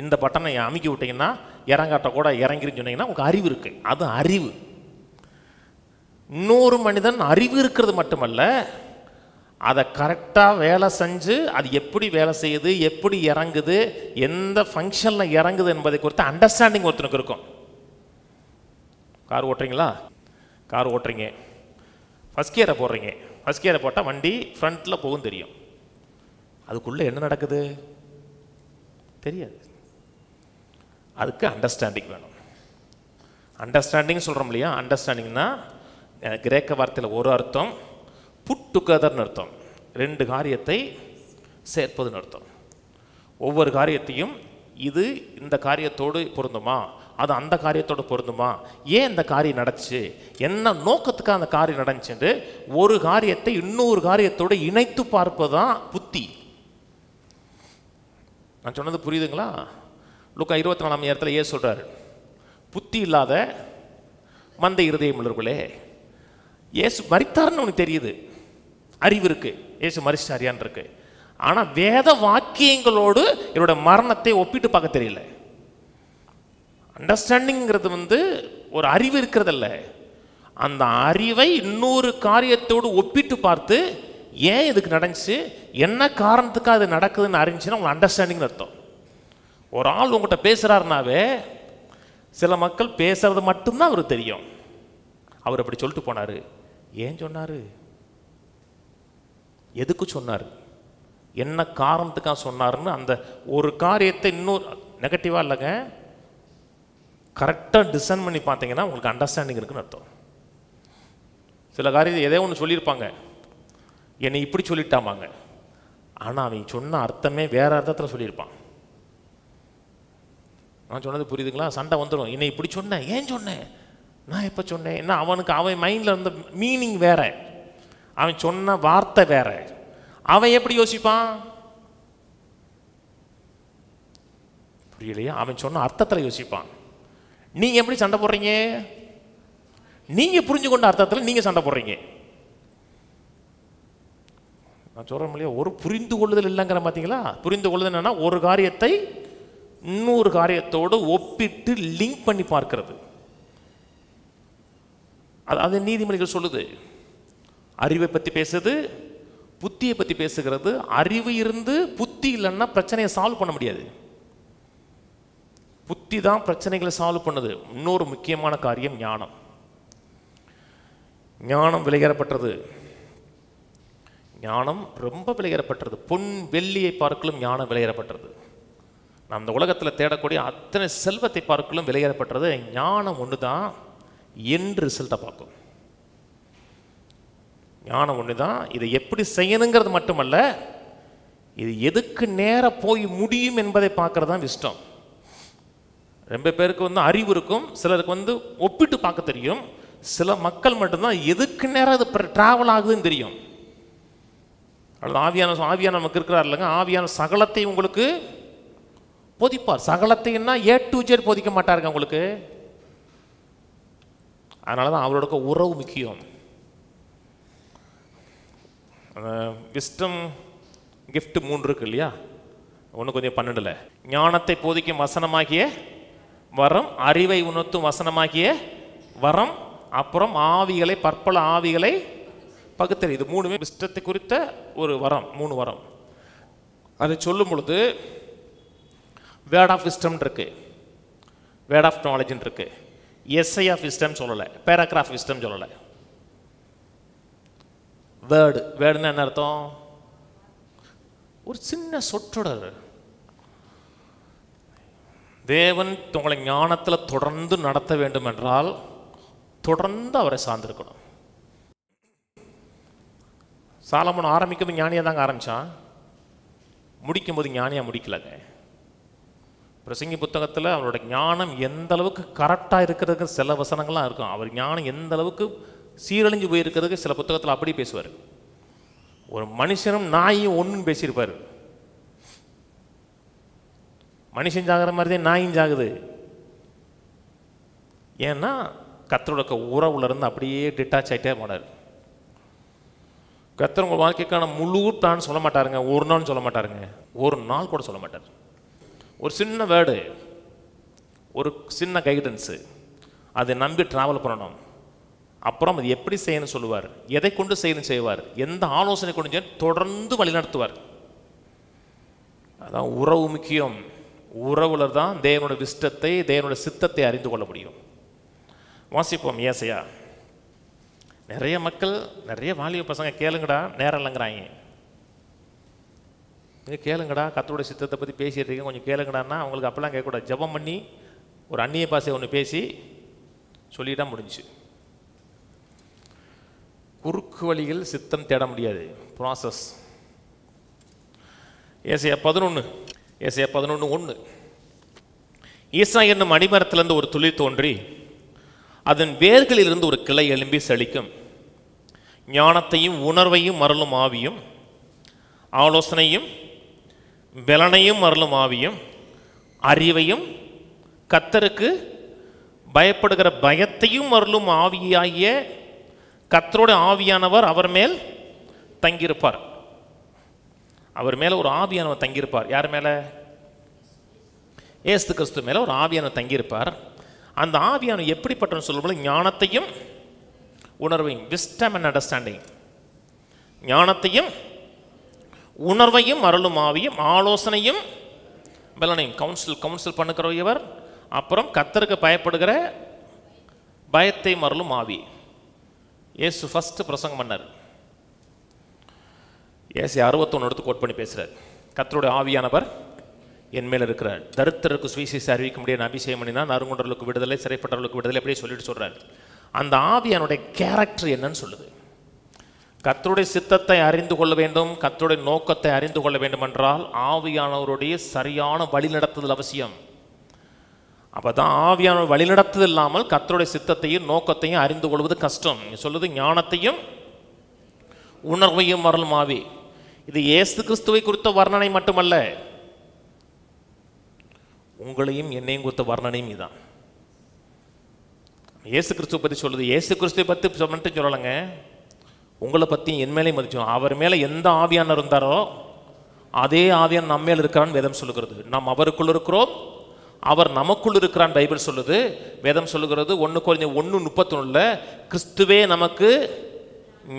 இந்த பட்டனை அமுக்கி விட்டிங்கன்னா இறங்காட்ட கூட இறங்கிருன்னு சொன்னீங்கன்னா உங்களுக்கு அறிவு இருக்குது. அது அறிவு. இன்னொரு மனிதன் அறிவு இருக்கிறது மட்டுமல்ல, அதை கரெக்டாக வேலை செஞ்சு அது எப்படி வேலை செய்யுது, எப்படி இறங்குது, எந்த ஃபங்க்ஷனில் இறங்குது என்பதை குறித்து அண்டர்ஸ்டாண்டிங் ஒருத்தனுக்கு இருக்கும். கார் ஓட்டுறீங்களா? கார் ஓட்டுறீங்க, ஃபஸ்ட் கியரை போடுறீங்க. ஃபஸ்ட் கியரை போட்டால் வண்டி ஃப்ரண்ட்டில் போகும் தெரியும். அதுக்குள்ளே என்ன நடக்குது தெரியாது. அதுக்கு அண்டர்ஸ்டாண்டிங் வேணும். அண்டர்ஸ்டாண்டிங் சொல்கிறோம் இல்லையா? அண்டர்ஸ்டாண்டிங்னா கிரேக்க வார்த்தையில் ஒரு அர்த்தம், புட் டுகெதர்னு அர்த்தம். 2 காரியத்தை சேர்ப்பதுன்னு அர்த்தம். ஒவ்வொரு காரியத்தையும் இது இந்த காரியத்தோடு பொருந்துமா, அது அந்த காரியத்தோடு பொருந்துமா, ஏன் இந்த காரியம் நடந்துச்சு, என்ன நோக்கத்துக்காக அந்த காரியம் நடந்துச்சுன்னு ஒரு காரியத்தை இன்னொரு காரியத்தோடு இணைத்து பார்ப்பது தான் புத்தி. நான் சொன்னது புரியுதுங்களா? லூக்கா 24 ஏன் சொல்கிறார், புத்தி இல்லாத மந்த இருதயம் உள்ளவர்களே. இயேசு மரித்தார்னு உனக்கு தெரியுது, அறிவு இருக்கு, இயேசு மரிச்சாரியான் இருக்கு. ஆனால் வேத வாக்கியங்களோடு என்னோட மரணத்தை ஒப்பிட்டு பார்க்க தெரியல. அண்டர்ஸ்டாண்டிங்கிறது வந்து ஒரு அறிவு இருக்கிறதல்ல, அந்த அறிவை இன்னொரு காரியத்தோடு ஒப்பிட்டு பார்த்து ஏன் இதுக்கு நடந்துச்சு, என்ன காரணத்துக்காக அது நடக்குதுன்னு அறிஞ்சுன்னா உங்களுக்கு அண்டர்ஸ்டாண்டிங்னு அர்த்தம். ஒரு ஆள் உங்கள்கிட்ட பேசுகிறாருனாவே சில மக்கள் பேசுறது மட்டும்தான் அவருக்கு தெரியும். அவர் அப்படி சொல்லிட்டு போனார், ஏன் சொன்னார், எதுக்கு சொன்னார், என்ன காரணத்துக்காக சொன்னார்னு அந்த ஒரு காரியத்தை இன்னொரு நெகட்டிவாக இல்லைங்க, கரெக்டாக டிசைன் பண்ணி பார்த்தீங்கன்னா உங்களுக்கு அண்டர்ஸ்டாண்டிங் இருக்குன்னு அர்த்தம். சில காரியத்தை எதோ ஒன்று சொல்லியிருப்பாங்க, என்னை இப்படி சொல்லிட்டாமாங்க, ஆனால் அவன் சொன்ன அர்த்தமே வேற அர்த்தத்தில் சொல்லியிருப்பான். நான் சொன்னது புரியுதுங்களா? சண்டை வந்துடும். என்னை இப்படி சொன்னேன், ஏன் சொன்னேன், நான் எப்போ சொன்னேன், என்ன அவனுக்கு அவன் மைண்டில் இருந்த மீனிங் வேற, அவன் சொன்ன வார்த்தை வேற, அவன் எப்படி யோசிப்பான் புரியலையா? அவன் சொன்ன அர்த்தத்தில் யோசிப்பான். நீங்க எப்படி சண்டை போடுறீங்க? நீங்க புரிஞ்சு கொண்ட அர்த்தத்தில் நீங்க சண்டை போடுறீங்க. நான் சொல்றேன் இல்லையா, ஒரு புரிந்து கொள்ளுதல் இல்லைங்கிற பார்த்தீங்களா? புரிந்து கொள்ளுதல் என்னன்னா ஒரு காரியத்தை இன்னொரு காரியத்தோடு ஒப்பிட்டு லிங்க் பண்ணி பார்க்கிறது. அது நீதிமொழிகள் சொல்லுது. அறிவை பற்றி பேசுது, புத்தியை பற்றி பேசுகிறது. அறிவு இருந்து புத்தி இல்லைன்னா பிரச்சனையை சால்வ் பண்ண முடியாது. புத்தி தான் பிரச்சனைகளை சால்வ் பண்ணுது. இன்னொரு முக்கியமான காரியம் ஞானம். ஞானம் விலையேறப்பட்டது. ஞானம் ரொம்ப விலையேறப்பட்டது. பொன் வெள்ளியை பார்க்கலும் ஞானம் விலையேறப்பட்டது. நாம் இந்த உலகத்தில் தேடக்கூடிய அத்தனை செல்வத்தை பார்க்கலும் விலையேறப்பட்டது ஞானம் ஒன்று தான். என் ரிசல்ட்டை பார்க்கும். ஞானம் ஒன்று தான். இதை எப்படி செய்யணுங்கிறது மட்டுமல்ல, இது எதுக்கு நேராக போய் முடியும் என்பதை பார்க்கறது தான் விஸ்டம். ரொம்ப பேருக்கு அறிவு இருக்கும், சிலருக்கு ஒப்பிட்டு பார்க்க தெரியும். சில மக்கள் மட்டும்தான் எதுக்கு நேரம் அது டிராவல் ஆகுதுன்னு தெரியும். அல்லது ஆவியான நமக்கு இருக்கிறார் இல்லைங்க, ஆவியான சகலத்தை உங்களுக்கு போதிப்பார். சகலத்தைன்னா A to Z போதிக்க மாட்டாருங்க உங்களுக்கு. அதனால தான் அவரோட உறவு முக்கியம். விஸ்டம் கிஃப்ட் 3 இருக்கு இல்லையா, 1:12 ஞானத்தை போதிக்கும் வசனமாகிய வரம், அறிவை உணர்த்தும் வசனமாகிய வரம், அப்புறம் ஆவிகளை பற்பல ஆவிகளை பகுத்தறி. இது 3மே விஸ்டத்தை குறித்த ஒரு வரம். 3 வரம். அதை சொல்லும் பொழுது வேர்ட் ஆஃப் விஸ்டம் இருக்கு, வேர்ட் ஆஃப் நாலேஜ் இருக்கு. எஸ்ஐ ஆஃப் விஸ்டம் சொல்லலை, பேராகிராஃப் விஸ்டம் சொல்லலை. வேர்டுன்னு என்ன அர்த்தம்? ஒரு சின்ன சொற்றொடர். தேவன் உங்களை ஞானத்தில் தொடர்ந்து நடத்த வேண்டும் என்றால் தொடர்ந்து அவரை சார்ந்திருக்கணும். சாலமோன் ஆரம்பிக்கும் ஞானியாக தாங்க ஆரம்பித்தான், முடிக்கும் போது ஞானியாக முடிக்கலங்க. பிரசங்கி புத்தகத்தில் அவரோட ஞானம் எந்த அளவுக்கு கரெக்டாக இருக்கிறதுக்கு சில வசனங்கள்லாம் இருக்கும். அவர் ஞானம் எந்த அளவுக்கு சீரழிஞ்சு போயிருக்கிறதுக்கு சில புத்தகத்தில் அப்படி பேசுவார். ஒரு மனுஷனும் நாயும் ஒன்றுன்னு பேசியிருப்பார். மனுஷன் ஜாகிற மாதிரி தான் நாயும் ஜாகுது. ஏன்னா கர்த்தரோட உறவுல இருந்து அப்படியே டிட்டாச் ஆகிட்டே போனார். கர்த்தர் உங்கள் வாழ்க்கைக்கான முழு பிளான் சொல்ல மாட்டாருங்க, ஒரு நாள் சொல்ல மாட்டாருங்க, ஒரு நாள் கூட சொல்ல மாட்டார். ஒரு சின்ன வேர்டு, ஒரு சின்ன கைடன்ஸு, அதை நம்பி ட்ராவல் பண்ணணும். அப்புறம் அது எப்படி செய்யணும்னு சொல்லுவார், எதை கொண்டு செய்யணும் செய்வார், எந்த ஆலோசனை கொண்டு தொடர்ந்து வழிநடத்துவார். அதான் உறவு முக்கியம். உறவுல தான் தேவனோட விஸ்டத்தை, தேவனோட சித்தத்தை அறிந்து கொள்ள முடியும். வாசிப்போம் ஏசாயா. நிறைய மக்கள், நிறைய வாலிப பசங்க கேளுங்கடா நேரம் இல்லைங்கிறாங்க. கேளுங்கடா கர்த்தருடைய சித்தத்தை பற்றி பேசிட்டு இருக்கீங்க, கொஞ்சம் கேளுங்கடான்னா அவங்களுக்கு அப்பெல்லாம் கேட்கக்கூடாது. ஜெபம் பண்ணி ஒரு அந்நிய பாஷை ஒன்று பேசி சொல்லிட்டா முடிஞ்சு. குறுக்கு வழிகள் சித்தம் தேட முடியாது, ப்ராசஸ். ஏசாயா 11:1 ஈசா என்னும் அடிமரத்திலிருந்து ஒரு துளி தோன்றி அதன் வேர்களிலிருந்து ஒரு கிளை எழும்பி செழிக்கும். ஞானத்தையும் உணர்வையும் மறலும் ஆவியும், ஆலோசனையும் பலனையும் மறலும் ஆவியும், அறிவையும் கர்த்தருக்கு பயப்படுகிற பயத்தையும் மறலும் ஆவியாகிய கர்த்தரோட ஆவியானவர் அவர் மேல் தங்கியிருப்பார். அவர் மேலே ஒரு ஆவியானவர் தங்கியிருப்பார். யார் மேலே? இயேசு கிறிஸ்து மேலே ஒரு ஆவியானவர் தங்கியிருப்பார். அந்த ஆவியானவர் எப்படிப்பட்டன்னு சொல்லும்போது ஞானத்தையும் உணர்வையும், விஸ்டம் அண்ட் அண்டர்ஸ்டாண்டிங், ஞானத்தையும் உணர்வையும் அருளும் ஆவியும், ஆலோசனையும் பலனையும், கவுன்சில் பண்ணுகிறவர், அப்புறம் கர்த்தருக்கு பயப்படுகிற பயத்தை மறலும் ஆவி. இயேசு ஃபர்ஸ்ட் பிரசங்கம் பண்ணார். ஏசாயா 61 எடுத்து கோட் பண்ணி பேசுகிறார். கர்த்தருடைய ஆவியானவர் என் மேல் இருக்கிறார், தரித்திரருக்கு சுவிசேஷம் அறிவிக்க முடியாது அபிஷேகம் பண்ணினா, நறுங்குண்டர்களுக்கு விடுதலை, சிறைப்பட்டவர்களுக்கு விடுதலை, அப்படியே சொல்லிட்டு சொல்கிறார். அந்த ஆவியானுடைய கேரக்டர் என்னன்னு சொல்லுது. கர்த்தருடைய சித்தத்தை அறிந்து கொள்ள வேண்டும், கர்த்தருடைய நோக்கத்தை அறிந்து கொள்ள வேண்டும் என்றால் ஆவியானவருடைய சரியான வழிநடத்துதல் அவசியம். அப்போ தான் ஆவியானவர் வழிநடத்துதல் இல்லாமல் கர்த்தருடைய சித்தத்தையும் நோக்கத்தையும் அறிந்து கொள்வது கஷ்டம். சொல்லுது ஞானத்தையும் உணர்வையும் மறலும் ஆவி. இது இயேசு கிறிஸ்துவை குறித்த வர்ணனை மட்டுமல்ல, உங்களையும் என்னையும் குறித்த வர்ணனையும் இதுதான். இயேசு கிறிஸ்துவை பற்றி சொல்லுது. இயேசு கிறிஸ்துவை பற்றி மட்டும் சொல்லலைங்க, உங்களை பற்றியும் என் மேலே மதிச்சோம். அவர் மேலே எந்த ஆவியானவர் இருந்தாரோ அதே ஆவியான் நம்ம மேல் இருக்கிறான்னு வேதம் சொல்லுகிறது. நாம் அவருக்குள் இருக்கிறோம், அவர் நமக்குள் இருக்கிறான் பைபிள் சொல்லுது. வேதம் சொல்லுகிறது 1 கொரிந்தியர் 1:31 கிறிஸ்துவே நமக்கு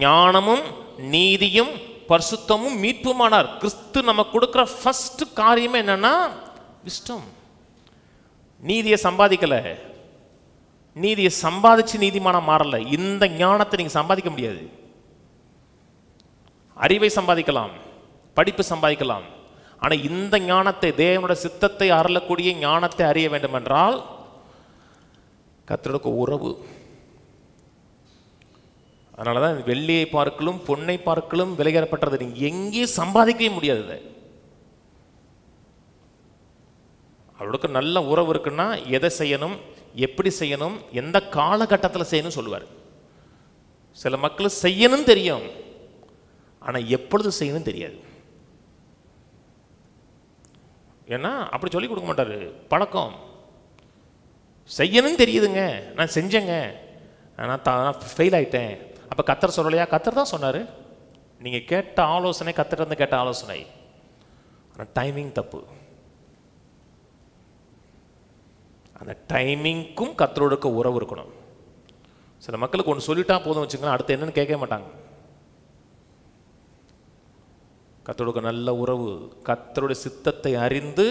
ஞானமும் நீதியும் பரிசுத்தமும் மீட்புமானார். கிறிஸ்து நமக்கு கொடுக்கிற ஃபர்ஸ்ட் காரியமே என்னன்னா விஸ்டம். நீதியை சம்பாதிக்கல, நீதியை சம்பாதிச்சு நீதிமானா மாறல. இந்த ஞானத்தை நீங்க சம்பாதிக்க முடியாது. அறிவை சம்பாதிக்கலாம், படிப்பு சம்பாதிக்கலாம், ஆனா இந்த ஞானத்தை, தேவனுடைய சித்தத்தை அருளக்கூடிய ஞானத்தை அறிய வேண்டும் என்றால் கர்த்தருக்கு உறவு. அதனாலதான் வெள்ளியை பார்க்கலும் பொன்னை பார்க்கலும் விலையேறப்பட்டது. நீங்க எங்கேயும் சம்பாதிக்கவே முடியாது. அவளுக்கு நல்ல உறவு இருக்குன்னா எதை செய்யணும், எப்படி செய்யணும், எந்த காலகட்டத்தில் செய்யணும் சொல்லுவார். சில மக்கள் செய்யணும் தெரியும், ஆனா எப்பொழுது செய்யணும் தெரியாது. ஏன்னா அப்படி சொல்லி கொடுக்க மாட்டாரு. பழக்கம். செய்யணும் தெரியுதுங்க, நான் செஞ்சேங்க, நான் ஃபெயில் ஆயிட்டேன். அப்ப கர்த்தர் சொல்லலையா? கர்த்தர் தான் சொன்னாரு. நீங்க கேட்ட ஆலோசனை கர்த்தர் இருந்து கேட்ட ஆலோசனை, டைமிங் தப்பு. அந்த டைமிங்க்கும் கர்த்தரோட உறவு இருக்கணும். சில மக்களுக்கு ஒன்று சொல்லிட்டா போதும் வச்சுக்கலாம், அடுத்து என்னன்னு கேட்க மாட்டாங்க. கர்த்தரோட நல்ல உறவு, கர்த்தருடைய சித்தத்தை அறிந்து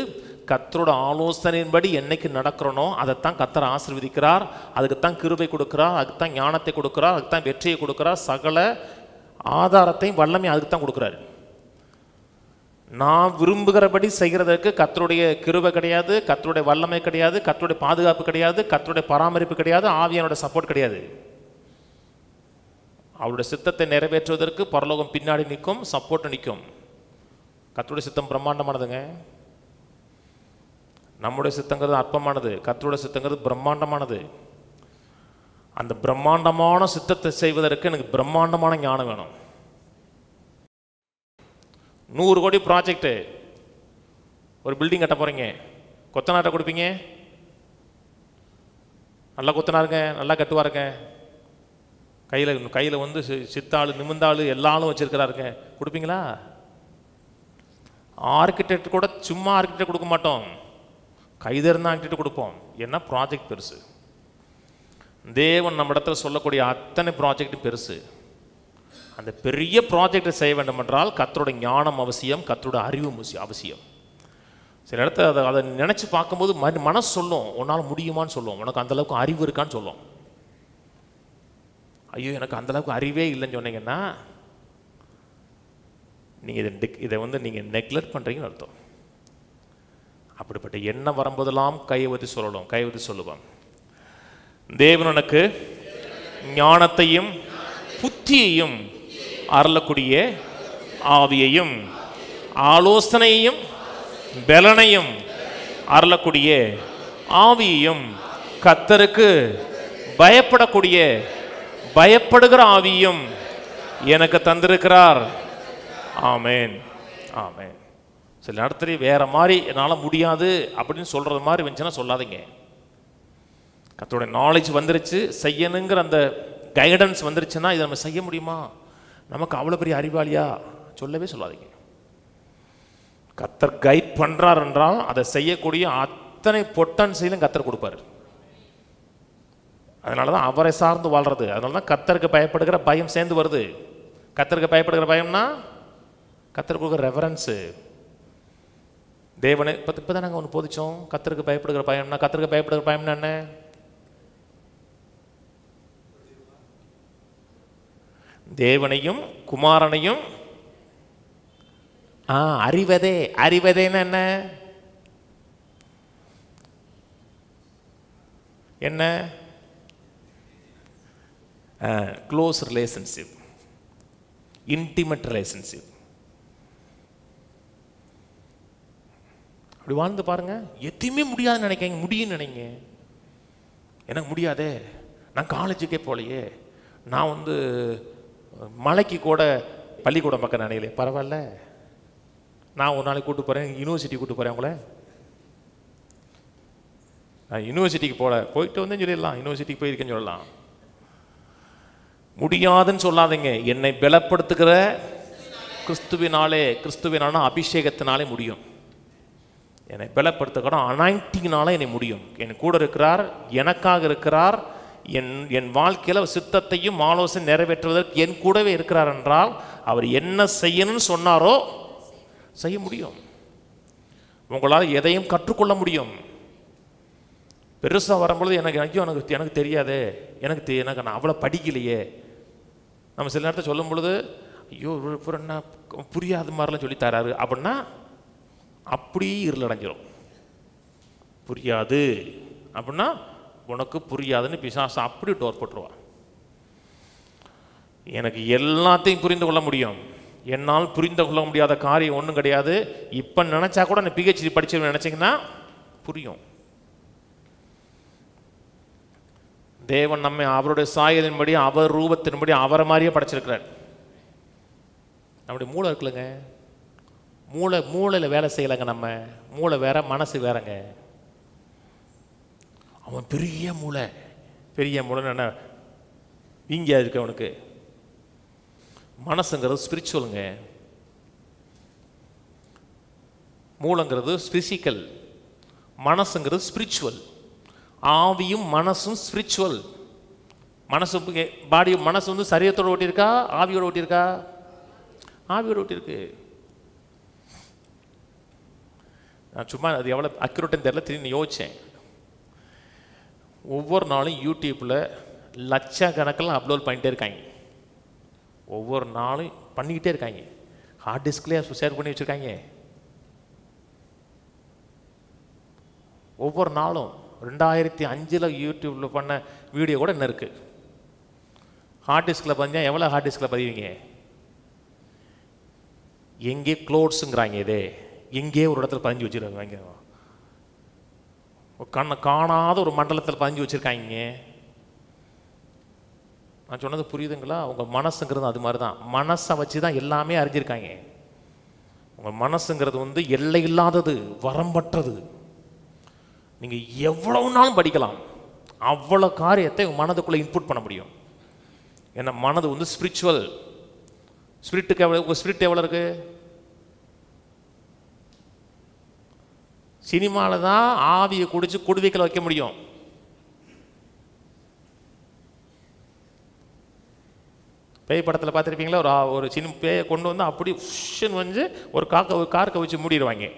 கர்த்தரோட ஆலோசனையின்படி என்னைக்கு நடக்கிறனோ அதைத்தான் கர்த்தர் ஆசீர்வதிக்கிறார். அதுக்குத்தான் கிருபை கொடுக்கிறார், அதுக்குத்தான் ஞானத்தை கொடுக்கிறார், அதுக்குத்தான் வெற்றியை கொடுக்கிறார், சகல ஆதாரத்தையும் வல்லமை அதுக்கு தான் கொடுக்கிறார். நான் விரும்புகிறபடி செய்கிறதற்கு கர்த்தருடைய கிருபை கிடையாது, கர்த்தருடைய வல்லமை கிடையாது, கர்த்தருடைய பாதுகாப்பு கிடையாது, கர்த்தருடைய பராமரிப்பு கிடையாது, ஆவியானோட சப்போர்ட் கிடையாது. அவருடைய சித்தத்தை நிறைவேற்றுவதற்கு பரலோகம் பின்னாடி நிற்கும், சப்போர்ட் நிற்கும். கர்த்தருடைய சித்தம் பிரம்மாண்டமானதுங்க. நம்முடைய சித்தங்கிறது அற்பமானது, கர்த்தருடைய சித்தங்கிறது பிரம்மாண்டமானது. அந்த பிரம்மாண்டமான சித்தத்தை செய்வதற்கு எனக்கு பிரம்மாண்டமான ஞானம் வேணும். 100 கோடி ப்ராஜெக்ட், ஒரு பில்டிங் கட்ட போறீங்க, கொத்தனார்ட்ட கொடுப்பீங்க? நல்லா கொத்தனாருங்க, நல்லா கட்டுவாருங்க, கையில் வந்து சித்தாள் நிமிந்தாள் எல்லாரும் வச்சிருக்கிறாருங்க, கொடுப்பீங்களா? ஆர்கிடெக்ட் கூட சும்மா ஆர்கிடெக்ட் கொடுக்க மாட்டோம், கைதறின ஆர்கிடெக்ட் கொடுப்போம். ஏன்னா ப்ராஜெக்ட் பெருசு. தேவன் நம்ம இடத்துல சொல்லக்கூடிய அத்தனை ப்ராஜெக்ட் பெருசு. அந்த பெரிய ப்ராஜெக்டை செய்ய வேண்டும் என்றால் கர்த்தருடைய ஞானம் அவசியம், கர்த்தருடைய அறிவு அவசியம். சில இடத்துல அதை நினைச்சு பார்க்கும்போது மனசு சொல்லும், உன்னால் முடியுமான்னு சொல்லும், உனக்கு அந்த அளவுக்கு அறிவு இருக்கான்னு சொல்லும். ஐயோ எனக்கு அந்த அளவுக்கு அறிவே இல்லைன்னு சொன்னீங்கன்னா நீங்கள் இதை வந்து நீங்கள் நெக்லெக்ட் பண்ணுறீங்கன்னு அர்த்தம். அப்படிப்பட்ட எண்ணம் வரும்போதெல்லாம் கையை ஊற்றி சொல்லணும், கையை ஊற்றி சொல்லுவாங்க. தேவன் உனக்கு ஞானத்தையும் புத்தியையும் அருளக்கூடிய ஆவியையும் ஆலோசனையையும் பலனையும் அருளக்கூடிய ஆவியையும் கர்த்தருக்கு பயப்படுகிற ஆவியும் எனக்கு தந்திருக்கிறார். ஆமேன், ஆமேன். சில நேரத்துல வேற மாதிரி என்னால் முடியாது அப்படின்னு சொல்றது மாதிரி வந்துச்சுன்னா சொல்லாதீங்க. கர்த்தருடைய நாலேஜ் வந்துருச்சு, செய்யணுங்கிற அந்த கைடன்ஸ் வந்துருச்சுன்னா இதை நம்ம செய்ய முடியுமா, நமக்கு அவ்வளோ பெரிய அறிவாளியா சொல்லவே சொல்லாதீங்க. கர்த்தர் கைட் பண்றார் என்றால் அதை செய்யக்கூடிய அத்தனை பொட்டன்சியலும் கர்த்தர் கொடுப்பாரு. அதனால தான் அவரை சார்ந்து வாழ்றது. அதனால தான் கர்த்தருக்கு பயப்படுகிற பயம் சேர்ந்து வருது. கர்த்தருக்கு பயப்படுகிற பயம்னா கர்த்தருக்கு கொடுக்குற ரெஃபரன்ஸு. தேவனை இப்போ தான் நாங்கள் ஒன்று போதிச்சோம், கர்த்தருக்கு பயப்படுகிற பயம்னா. கர்த்தருக்கு பயப்படுகிற பயம்னா என்ன? தேவனையும் குமாரனையும் அறிவதே. அறிவதேன்னு என்ன? என்ன? Close relationship, intimate relationship. அப்படி வாழ்ந்து பாருங்க. எதுவுமே முடியாதுன்னு நினைக்காங்க, முடியும்னு நினைங்க. எனக்கு முடியாதே, நான் காலேஜுக்கே போகலையே, நான் வந்து மலைக்கு கூட பள்ளிக்கூடம் பக்கம் நினைக்கலையே, பரவாயில்ல, நான் ஒரு நாளைக்கு கூப்பிட்டு போகிறேன், யூனிவர்சிட்டி கூப்பிட்டு போகிறேன் உங்களை. நான் யூனிவர்சிட்டிக்கு போயிட்டு வந்தேன்னு சொல்லிடலாம், யூனிவர்சிட்டிக்கு போயிருக்கேன்னு சொல்லலாம். முடியாதுன்னு சொல்லாதீங்க. என்னை பலப்படுத்துகிற கிறிஸ்துவினாலே அபிஷேகத்தினாலே முடியும். என்னை பலப்படுத்துகிறோம். அனாயிண்டிங்னால என்னை முடியும். என் கூட இருக்கிறார், எனக்காக இருக்கிறார், என் வாழ்க்கையில் சித்தத்தையும் ஆலோசனை நிறைவேற்றுவதற்கு என் கூடவே இருக்கிறார் என்றால் அவர் என்ன செய்யணும்னு சொன்னாரோ செய்ய முடியும். உங்களால் எதையும் கற்றுக்கொள்ள முடியும். பெருசாக வரும்பொழுது எனக்கு தெரியாதே, எனக்கு நான் அவ்வளோ படிக்கலையே. நம்ம சில நேரத்தை சொல்லும் பொழுது ஐயோ என்ன புரியாத மாதிரிலாம் சொல்லி தராரு அப்படின்னா அப்படியே இருளடைஞ்சிடும். புரியாது அப்படின்னா உனக்கு புரியாதுன்னு பிசாசு அப்படி டோர் போட்டுருவான். எனக்கு எல்லாத்தையும் புரிந்து கொள்ள முடியும். என்னால் புரிந்து கொள்ள முடியாத காரியம் ஒன்றும் கிடையாது. இப்போ நினச்சா கூட நான் பிஹெச்டி படிச்சு நினச்சிங்கன்னா புரியும். தேவன் நம்மை அவருடைய சாயலின்படி அவர் ரூபத்தின்படி அவரை மாதிரியே படைச்சிருக்கிறார். நம்முடைய மூளை இருக்குல்லங்க, மூளையில் வேலை செய்யலைங்க. நம்ம மூளை வேற, மனசு வேறங்க. அவன் பெரிய மூளைன்னு என்ன வீங்கியா இருக்கு அவனுக்கு. மனசுங்கிறது ஸ்பிரிச்சுவலுங்க, மூளைங்கிறது பிசிக்கல், மனசுங்கிறது ஸ்பிரிச்சுவல். ஆவியும் மனசும் ஸ்பிரிச்சுவல். மனசு பாடி மனசு வந்து சரீரத்தோடு ஓட்டியிருக்கா, ஆவியோடு ஓட்டியிருக்கா? ஆவியோடு ஓட்டியிருக்கு. நான் சும்மா அது எவ்வளோ அக்யூரேட்டுன்னு தெரியல, திரும்பி யோசித்தேன். ஒவ்வொரு நாளும் யூடியூப்பில் லட்சக்கணக்கில் அப்லோட் பண்ணிகிட்டே இருக்காங்க. ஒவ்வொரு நாளும் பண்ணிக்கிட்டே இருக்காங்க. ஹார்ட் டிஸ்க்லேயே ஷேர் பண்ணி வச்சுருக்காங்க. ஒவ்வொரு நாளும் 2005 யூடியூப்பில் பண்ண வீடியோ கூட என்ன இருக்குது. ஹார்ட் டிஸ்கில் பதிஞ்சா எவ்வளோ ஹார்ட் டிஸ்கில் பதிவீங்க? எங்கே க்ளோட்ஸுங்கிறாங்க. இதே எங்கே ஒரு இடத்துல பதிஞ்சு வச்சுருக்காங்க. கண்ணை காணாத ஒரு மண்டலத்தில் பதிஞ்சு வச்சுருக்காங்க. நான் சொன்னது புரியுதுங்களா? உங்கள் மனசுங்கிறது அது மாதிரி தான். மனசை வச்சு தான் எல்லாமே அறிஞ்சிருக்காங்க. உங்கள் மனசுங்கிறது வந்து எல்லை இல்லாதது, வரம்பற்றது. நீங்கள் எவ்வளவு நாளும் படிக்கலாம், அவ்வளோ காரியத்தை உங்கள் மனதுக்குள்ளே இன்புட் பண்ண முடியும். ஏன்னா மனது வந்து ஸ்பிரிச்சுவல். ஸ்பிரிட்டுக்கு எவ்வளோ, உங்கள் ஸ்பிரிட் எவ்வளோ இருக்கு? சினிமாவில் தான் ஆவியை குடிச்சு குடுவைக்கில் வைக்க முடியும். பேய் படத்தில் பார்த்துருப்பீங்களா? ஒரு சின்ன பேயை கொண்டு வந்து அப்படி உஷன் வந்து ஒரு கார்க்கை வச்சு மூடிடுவாங்க.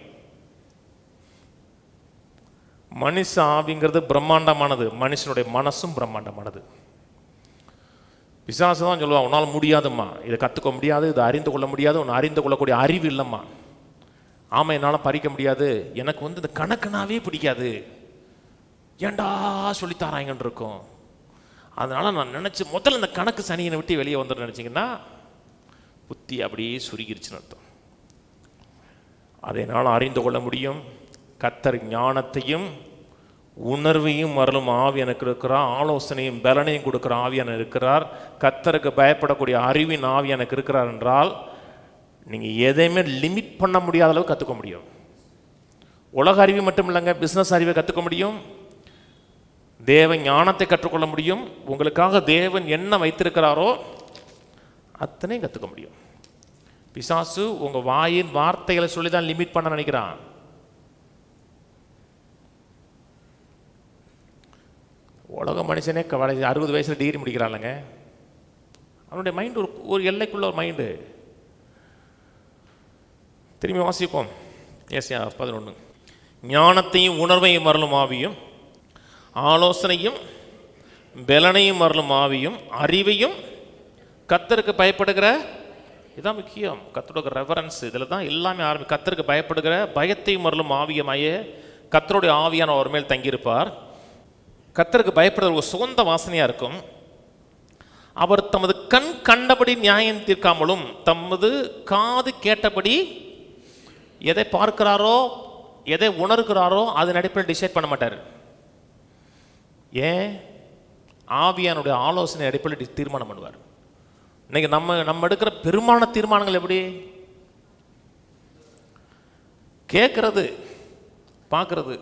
மனுஷ ஆவிங்கிறது பிரம்மாண்டமானது, மனுஷனுடைய மனசும் பிரம்மாண்டமானது. பிசாசு தான் சொல்லுவான், உன்னால் முடியாதும்மா, இதை கற்றுக்க முடியாது, இதை அறிந்து கொள்ள முடியாது, உன்னை அறிந்து கொள்ளக்கூடிய அறிவு இல்லைம்மா. ஆமாம், என்னால் பறிக்க முடியாது, எனக்கு வந்து இந்த கணக்குனாவே பிடிக்காது, ஏண்டா சொல்லித்தாராங்கன்னு இருக்கும். அதனால் நான் நினச்சி முதல்ல இந்த கணக்கு சனியை விட்டு வெளியே வந்துட்டு நினச்சிங்கன்னா புத்தி அப்படியே சுருகிருச்சுன்னு அர்த்தம். அதை என்னால் அறிந்து கொள்ள முடியும். கர்த்தர் ஞானத்தையும் உணர்வையும் அருளும் ஆவி எனக்கு இருக்கிறார், ஆலோசனையும் பலனையும் கொடுக்குற ஆவி எனக்கு இருக்கிறார், கர்த்தருக்கு பயப்படக்கூடிய அறிவின் ஆவி எனக்கு இருக்கிறார் என்றால் நீங்கள் எதையுமே லிமிட் பண்ண முடியாத அளவு கற்றுக்க முடியும். உலக அறிவு மட்டும் இல்லைங்க, பிஸ்னஸ் அறிவை கற்றுக்க முடியும், தேவ ஞானத்தை கற்றுக்கொள்ள முடியும். உங்களுக்காக தேவன் என்ன வைத்திருக்கிறாரோ அத்தனையும் கற்றுக்க முடியும். பிசாசு உங்கள் வாயின் வார்த்தைகளை சொல்லி தான் லிமிட் பண்ண நினைக்கிறான். உலக மனுஷனே 60 வயசில் டிகிரி முடிக்கிறான்லங்க. அவனுடைய மைண்டு ஒரு எல்லைக்குள்ள ஒரு மைண்டு. திரும்பி வாசிப்போம். ஏசாயா 11. ஞானத்தையும் உணர்வையும் அருளும் ஆவியும், ஆலோசனையும் பலனையும் அருளும் ஆவியும், அறிவையும் கர்த்தருக்கு பயப்படுகிற, இதுதான் முக்கியம், கர்த்தருடைய ரெஃபரன்ஸ் இதில் தான் எல்லாமே ஆரம்பி. கர்த்தருக்கு பயப்படுகிற பயத்தையும் அருளும் ஆவியமாயே கர்த்தருடைய ஆவியான அவர் மேல் தங்கியிருப்பார். கர்த்தருக்கு பயப்படுற ஒரு சுகந்த வாசனையாக இருக்கும். அவர் தமது கண் கண்டபடி நியாயம் தீர்க்காமலும் தமது காது கேட்டபடி எதை பார்க்கிறாரோ எதை உணர்கிறாரோ அதன் அடிப்படையில் டிசைட் பண்ண மாட்டார். ஏன்? ஆவியானுடைய ஆலோசனை அடிப்படையில் தீர்மானம் பண்ணுவார். இன்னைக்கு நம்ம எடுக்கிற பெரும்பாலான தீர்மானங்கள் எப்படி? கேட்கறது, பார்க்கறது.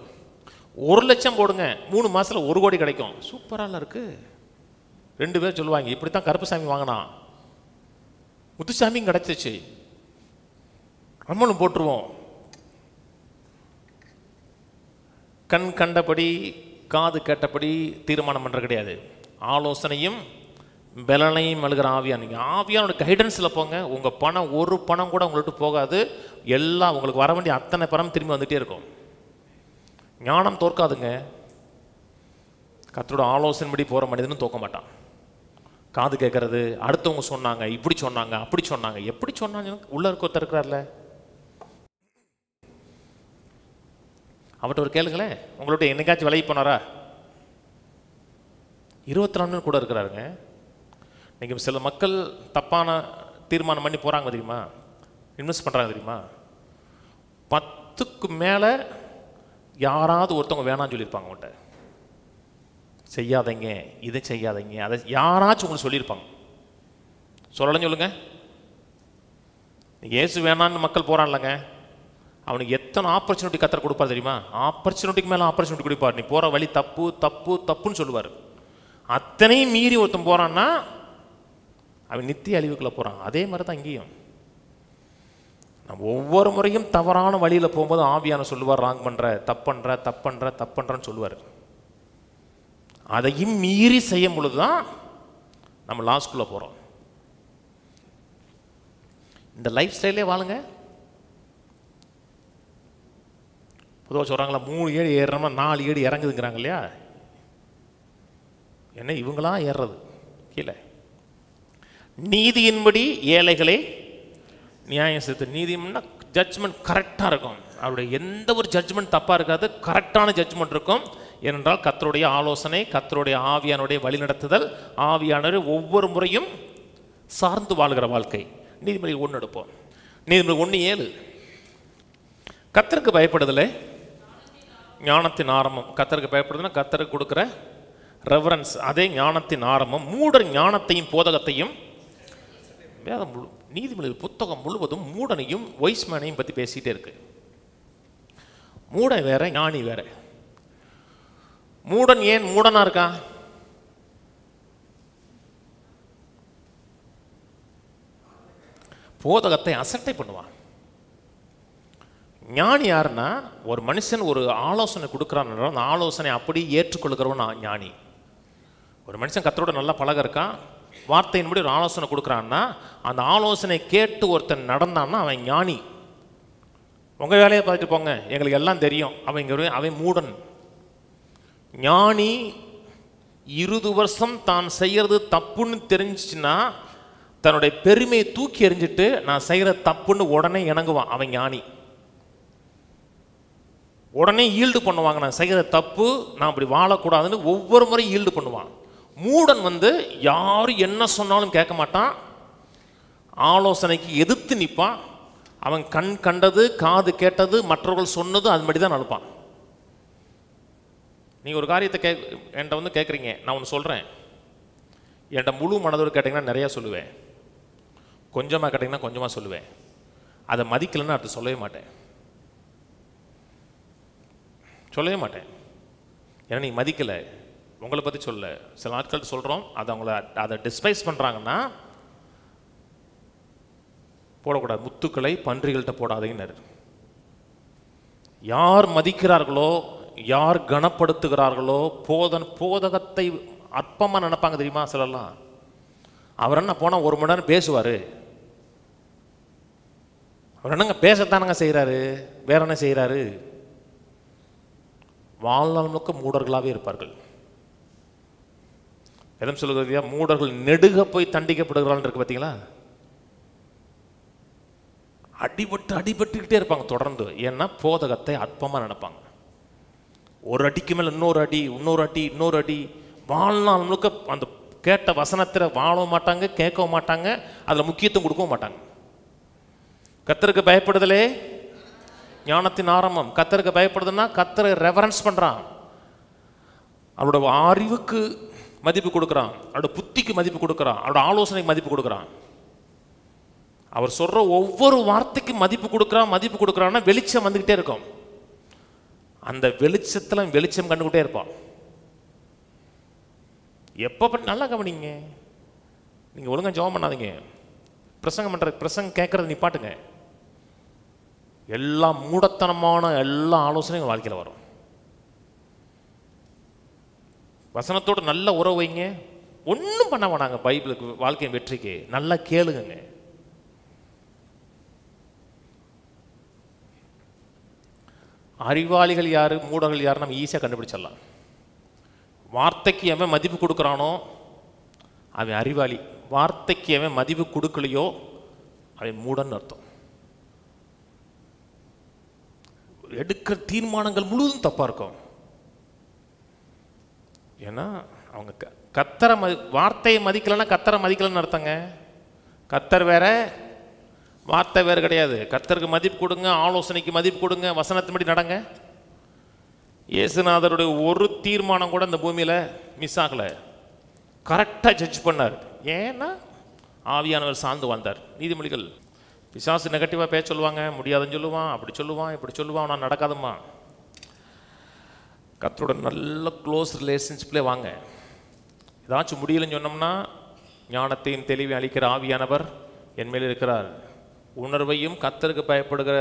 1 லட்சம் போடுங்க, 3 மாதத்தில் 1 கோடி கிடைக்கும். சூப்பராக இருக்கு. 2 பேர் சொல்லுவாங்க, இப்படித்தான் கருப்புசாமி வாங்கினா, முத்துசாமியும் கிடைச்சிச்சு, நம்மளும் போட்டுருவோம். கண் கண்டபடி காது கேட்டபடி தீர்மானம் பண்ணுறது கிடையாது. ஆலோசனையும் பலனையும் அழுகிற ஆவியான். நீங்கள் ஆவியானோட கைடன்ஸில் போங்க. உங்கள் பணம் ஒரு பணம் கூட உங்கள்கிட்ட போகாது. எல்லாம் உங்களுக்கு வர வேண்டிய அத்தனை பணம் திரும்பி வந்துகிட்டே இருக்கும். ஞானம் தோற்காதுங்க. கர்த்தரோட ஆலோசனைப்படி போகிற மனிதனும் தோக்க மாட்டான். காது கேட்கறது, அடுத்தவங்க சொன்னாங்க, இப்படி சொன்னாங்க, அப்படி சொன்னாங்க, எப்படி சொன்னாங்க, உள்ள இருக்க ஒருத்தர் இருக்கிறார்ல, அவர்கிட்ட ஒரு கேளுங்களேன். உங்கள்ட்ட என்னைக்காச்சும் விலைக்கு போனாரா? 24 கூட இருக்கிறாருங்க. நீங்கள் சில மக்கள் தப்பான தீர்மானம் பண்ணி போகிறாங்க தெரியுமா, இன்வெஸ்ட் பண்ணுறாங்க தெரியுமா, 10க்கு மேலே யாராவது ஒருத்தவங்க வேணான்னு சொல்லியிருப்பாங்க. அவங்கள்ட்ட செய்யாதீங்க, இதை செய்யாதீங்க, அதை யாராச்சும் உங்களுக்கு சொல்லியிருப்பாங்க. சொல்லலைன்னு சொல்லுங்க. இயேசு வேணான்னு மக்கள் போகிறான்லங்க, அவனுக்கு எத்தனை ஆப்பர்ச்சுனிட்டி கர்த்தர் கொடுப்பார் தெரியுமா? ஆப்பர்ச்சுனிட்டிக்கு மேலே ஆப்பர்ச்சுனிட்டி கொடுப்பார். நீ போகிற வழி தப்பு தப்பு தப்புன்னு சொல்லுவார். அத்தனையும் மீறி ஒருத்தன் போகிறான்னா அவன் நித்திய அழிவுக்குள்ளே போகிறான். அதே மாதிரி தான் இங்கேயும். நம்ம ஒவ்வொரு முறையும் தவறான வழியில் போகும்போது ஆவியான சொல்லுவார், ராங் பண்ணுற, தப்புன்ற தப்புன்ற தப்புன்றன்னு சொல்லுவார். அதையும் மீறி செய்யும் பொழுது தான் நம்ம லாஸ்ட்குள்ளே போகிறோம். இந்த லைஃப் ஸ்டைலே வாழுங்க. பொதுவாக சொல்கிறாங்களா, 3 ஏடு ஏறுறோம்னா 4 ஏடு இறங்குதுங்கிறாங்க இல்லையா? என்ன இவங்களா ஏறுறது கீழே? நீதியின்படி ஏழைகளே நியாயம் செலுத்து. நீதினா ஜட்ஜ்மெண்ட் கரெக்டாக இருக்கும். அவருடைய எந்த ஒரு ஜட்ஜ்மெண்ட் தப்பாக இருக்காது, கரெக்டான ஜட்ஜ்மெண்ட் இருக்கும். ஏனென்றால் கர்த்தருடைய ஆலோசனை, கர்த்தருடைய ஆவியானுடைய வழிநடத்துதல், ஆவியானவர் ஒவ்வொரு முறையும் சார்ந்து வாழ்கிற வாழ்க்கை. நீதிமொழி 1 எடுப்போம். நீதிமொழி 1:7. கர்த்தருக்கு பயப்படுதலே ஞானத்தின் ஆரம்பம். கர்த்தருக்கு பயப்படுதுன்னா கர்த்தருக்கு கொடுக்குற ரெவரன்ஸ், அதே ஞானத்தின் ஆரம்பம். மூடர் ஞானத்தையும் போதகத்தையும், வேதம் நீதிமொழி புத்தகம் முழுவதும் மூடனையும் வைஸ்மேனையும் பற்றி பேசிகிட்டே இருக்கு. மூடன் வேற, ஞானி வேற. மூடன் ஏன் மூடனா இருக்கா? போதகத்தை அசட்டை பண்ணுவான். ஞானி யாருன்னா, ஒரு மனுஷன் ஒரு ஆலோசனை கொடுக்குறான், அந்த ஆலோசனை அப்படி ஏற்றுக்கொள்கிறவன் ஞானி. ஒரு மனுஷன் கர்த்தரோட நல்லா பழக இருக்கான், வார்த்தையின்படி ஒரு ஆலோசனை கொடுக்குறான்னா அந்த ஆலோசனை கேட்டு ஒருத்தன் நடந்தான்னா அவன் ஞானி. உங்கள் வேலையை பார்த்துட்டு போங்க, எங்களுக்கு எல்லாம் தெரியும், அவன் மூடன். ஞானி 20 வருஷம் தான் செய்கிறது தப்புன்னு தெரிஞ்சிச்சுன்னா தன்னுடைய பெருமையை தூக்கி எறிஞ்சிட்டு நான் செய்கிற தப்புன்னு உடனே இணங்குவான். அவன் ஞானி. உடனே ஈல்டு பண்ணுவாங்க, நான் செய்கிற தப்பு, நான் அப்படி வாழக்கூடாதுன்னு ஒவ்வொரு முறையும் ஈல்டு பண்ணுவான். மூடன் யாரும் என்ன சொன்னாலும் கேட்க மாட்டான், ஆலோசனைக்கு எதிர்த்து நிற்பான். அவன் கண் கண்டது, காது கேட்டது, மற்றவர்கள் சொன்னது அது மாதிரி தான் நடப்பான். நீங்கள் ஒரு காரியத்தை என்கிட்ட கேட்குறீங்க, நான் ஒன்று சொல்கிறேன், என்கிட்ட முழு மனதோடு கேட்டிங்கன்னா நிறையா சொல்லுவேன், கொஞ்சமாக கேட்டிங்கன்னா கொஞ்சமாக சொல்லுவேன். அதை மதிக்கலைன்னு அடுத்து சொல்லவே மாட்டேன். ஏன்னா நீ மதிக்கலை, உங்களை பற்றி சொல்ல. சில நாட்கள் சொல்கிறோம், அதை டிஸ்பைஸ் பண்ணுறாங்கன்னா போடக்கூடாது. முத்துக்களை பன்றிகள்கிட்ட போடாதீங்கன்னாரு. யார் மதிக்கிறார்களோ, யார் கனப்படுத்துகிறார்களோ, போதகத்தை அற்பமாக நினைப்பாங்க தெரியுமா சிலர்லாம். அவர் என்ன போனால் 1 மணி நேரம் பேசுவார், அவர் என்னங்க பேசத்தானங்க செய்கிறாரு, வேற என்ன செய்கிறாரு? வாழ்நாள் முழுக்க மூடர்களாகவே இருப்பார்கள். எதுவும் சொல்லுகிறதா, மூடர்கள் நெடுக போய் தண்டிக்கப்படுகிறாள் இருக்கு பார்த்தீங்களா? அடிபட்டுக்கிட்டே இருப்பாங்க தொடர்ந்து. ஏன்னா போதகத்தை அற்பமாக நினைப்பாங்க. ஒரு அடிக்கு மேலே இன்னொரு அடி, இன்னொரு அடி. வாழ்நாள் முழுக்க அந்த கேட்ட வசனத்தில் வாழவும் மாட்டாங்க, கேட்கவும் மாட்டாங்க, அதில் முக்கியத்துவம் கொடுக்கவும் மாட்டாங்க. கர்த்தருக்கு பயப்படுதலே ஞானத்தின் ஆரம்பம். கர்த்தருக்கு பயப்படுதுன்னா கர்த்தரை ரெவரன்ஸ் பண்ணுறான், அவரோட அறிவுக்கு மதிப்பு கொடுக்குறான், அவரோட புத்திக்கு மதிப்பு கொடுக்குறான், அவரோட ஆலோசனைக்கு மதிப்பு கொடுக்குறான். அவர் சொல்கிற ஒவ்வொரு வார்த்தைக்கு மதிப்பு கொடுக்குறான்னா வெளிச்சம் வந்துக்கிட்டே இருக்கும். அந்த வெளிச்சத்தில் வெளிச்சம் கண்டுகிட்டே இருப்பான். எப்போ நல்லா கவனிங்க. நீங்கள் ஒழுங்காக ஜெபம் பண்ணாதீங்க, பிரசங்கம் கேட்குறது நிப்பாட்டுங்க. எல்லா மூடத்தனமான எல்லா ஆலோசனையும் வாழ்க்கையில் வரும். வசனத்தோடு நல்ல உறவு வைங்க. ஒன்றும் பண்ண வேணாங்க. பைபிளுக்கு வாழ்க்கையின் வெற்றிக்கு நல்லா கேளுங்க. அறிவாளிகள் யாரு, மூடர்கள் யாரு நம்ம ஈஸியாக கண்டுபிடிச்சிடலாம். வார்த்தைக்கு எவன் மதிப்பு கொடுக்குறானோ அவன் அறிவாளி. வார்த்தைக்கு எவன் மதிப்பு கொடுக்கலையோ அவன் மூடன்னு அர்த்தம். எடுக்கிற தீர்மானங்கள் முழுவதும் தப்பா இருக்கும். ஏன்னா அவங்க கத்தரை வார்த்தையை மதிக்கலைன்னா கத்தரை மதிக்கலன்னு அர்த்தங்க. கத்தர் வேற, வார்த்தை வேறு கிடையாது. கத்தருக்கு மதிப்பு கொடுங்க, ஆலோசனைக்கு மதிப்பு கொடுங்க, வசனத்தின்படி நடங்க. இயேசுநாதருடைய ஒரு தீர்மானம் கூட இந்த பூமியில் மிஸ் ஆகலை. கரெக்டாக ஜட்ஜ் பண்ணார். ஏன்னா ஆவியானவர் சார்ந்து வாழ்ந்தார். நீதிமொழிகள். பிசாசு நெகட்டிவாக பேச சொல்லுவாங்க, முடியாதுன்னு சொல்லுவான், அப்படி சொல்லுவான், இப்படி சொல்லுவான், நான் நடக்காதம்மா. கர்த்தரோட நல்ல க்ளோஸ் ரிலேஷன்ஷிப்லேயே வாங்க. ஏதாச்சும் முடியலன்னு சொன்னோம்னா, ஞானத்தையும் தெளிவை அளிக்கிற ஆவியானவர் என் மேல் இருக்கிறார். உணர்வையும் கர்த்தருக்கு பயப்படுகிற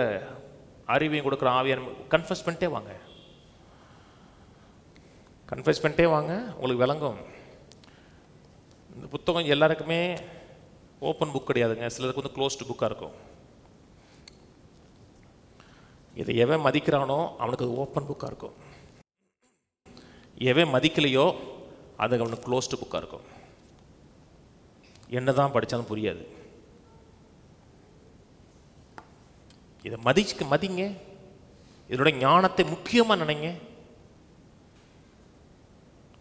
அறிவையும் கொடுக்குற ஆவியான கன்ஃபஸ் பண்ணிட்டே வாங்க. கன்ஃபஸ் பண்ணிட்டே வாங்க, உங்களுக்கு விளங்கும். இந்த புத்தகம் எல்லாருக்குமே ஓப்பன் புக் கிடையாதுங்க. சிலருக்கு வந்து க்ளோஸ்டு புக்காக இருக்கும். இதை எவன் மதிக்கிறானோ அவனுக்கு அது ஓப்பன் புக்காக இருக்கும். எவன் மதிக்கலையோ அது அவனுக்கு க்ளோஸ்டு புக்காக இருக்கும். என்ன தான் படித்தாலும் புரியாது. இதை மதிங்க. இதோட ஞானத்தை முக்கியமாக நினைங்க.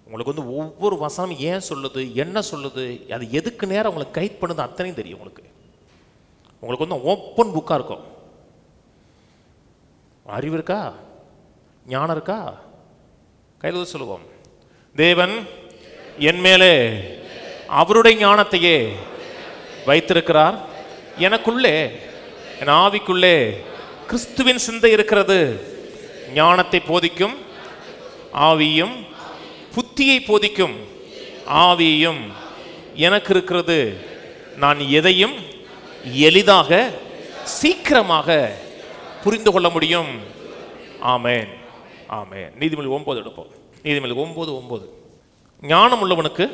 உங்களுக்கு வந்து ஒவ்வொரு வசனம் ஏன் சொல்லுது, என்ன சொல்லுது, அது எதுக்கு நேரம் உங்களுக்கு கைட் பண்ணுது அத்தனையும் தெரியும். உங்களுக்கு வந்து ஓப்பன் புக்காக இருக்கும். அறிவு இருக்கா, ஞானம் இருக்கா? கையில் சொல்லுவோம். தேவன் என் மேலே அவருடைய ஞானத்தையே வைத்திருக்கிறார். எனக்குள்ளே, என் ஆவிக்குள்ளே கிறிஸ்துவின் சிந்தை இருக்கிறது. ஞானத்தை போதிக்கும் ஆவியும் புத்தியை போதிக்கும் ஆவியும் எனக்கு இருக்கிறது. நான் எதையும் எளிதாக சீக்கிரமாக புரிந்து கொள்ள முடியும். ஆமென், ஆமென். நீதிமொழி 9 எடுப்போம். நீதிமொழி 9:9. ஞானம் உள்ளவனுக்கு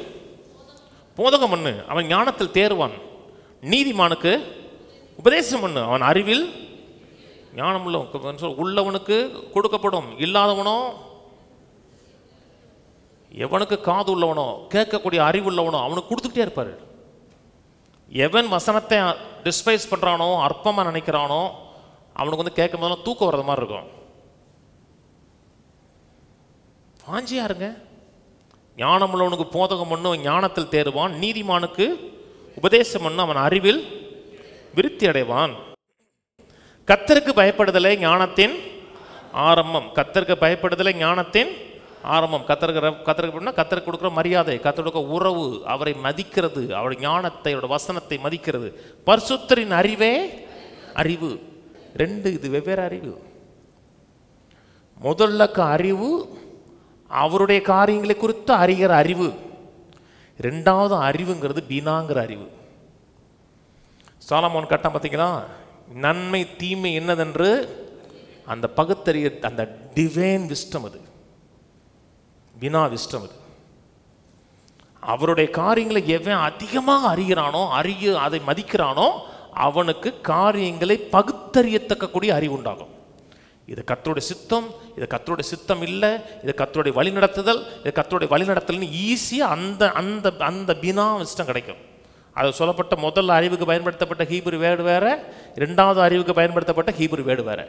போதகம் பண்ணு, அவன் ஞானத்தில் தேர்வான். நீதிமானுக்கு உபதேசம் பண்ணு, அவன் அறிவில் ஞானம் உள்ளவனுக்கு கொடுக்கப்படும். இல்லாதவனோ, எவனுக்கு காது உள்ளவனோ, கேட்கக்கூடிய அறிவு உள்ளவனோ அவனுக்கு கொடுத்துக்கிட்டே இருப்பார். எவன் வசனத்தை டிஸ்பைஸ் பண்ணுறானோ, அற்பமாக நினைக்கிறானோ, அவனுக்கு வந்து கேட்கும் போதெல்லாம் தூக்கம் வர்றது மாதிரி இருக்கும். வாஞ்சியா இருங்க. ஞானம் உள்ளவனுக்கு போதகம் பண்ணும், ஞானத்தில் தேர்வான். நீதிமானுக்கு உபதேசம் பண்ணும், அவன் அறிவில் விருத்தி அடைவான். கர்த்தருக்கு பயப்படுதலை ஞானத்தின் ஆரம்பம். கர்த்தருக்கு பயப்படுதலை ஞானத்தின் ஆரம்பம். கர்த்தருக்கு கொடுக்குற மரியாதை, கர்த்தருக்கு உறவு, அவரை மதிக்கிறது, அவருடைய ஞானத்தை, அவருடைய வசனத்தை மதிக்கிறது. பரிசுத்தரின் அறிவே அறிவு. ரெண்டு, இது வெவ்வேறு அறிவு. முதல்ல அறிவு அவருடைய காரியங்களை குறித்து அறிகிற அறிவு. ரெண்டாவது அறிவுங்கிறது பீனாங்கிற அறிவு. சாலமோன் கட்டம் பார்த்தீங்களா, நன்மை தீமை என்னதென்று அந்த பகுத்தறிய, அந்த டிவைன் விஸ்டம், அது பினா விஸ்டம். அது அவருடைய காரியங்களை எவன் அதிகமாக அறிகிறானோ, அதை மதிக்கிறானோ, அவனுக்கு காரியங்களை பகுத்தறியத்தக்கக்கூடிய அறிவு உண்டாகும். இது கர்த்தருடைய சித்தம், இது கர்த்தருடைய சித்தம் இல்லை, இது கர்த்தருடைய வழிநடத்துதல், இது கர்த்தருடைய வழிநடத்தல்னு ஈஸியாக அந்த அந்த அந்த பினா விஸ்டம் கிடைக்கும். அது சொல்லப்பட்ட முதல் அறிவுக்கு பயன்படுத்தப்பட்ட ஹீப்ரு வேர்டு வேற, இரண்டாவது அறிவுக்கு பயன்படுத்தப்பட்ட ஹீப்ரு வேர்டு வேற.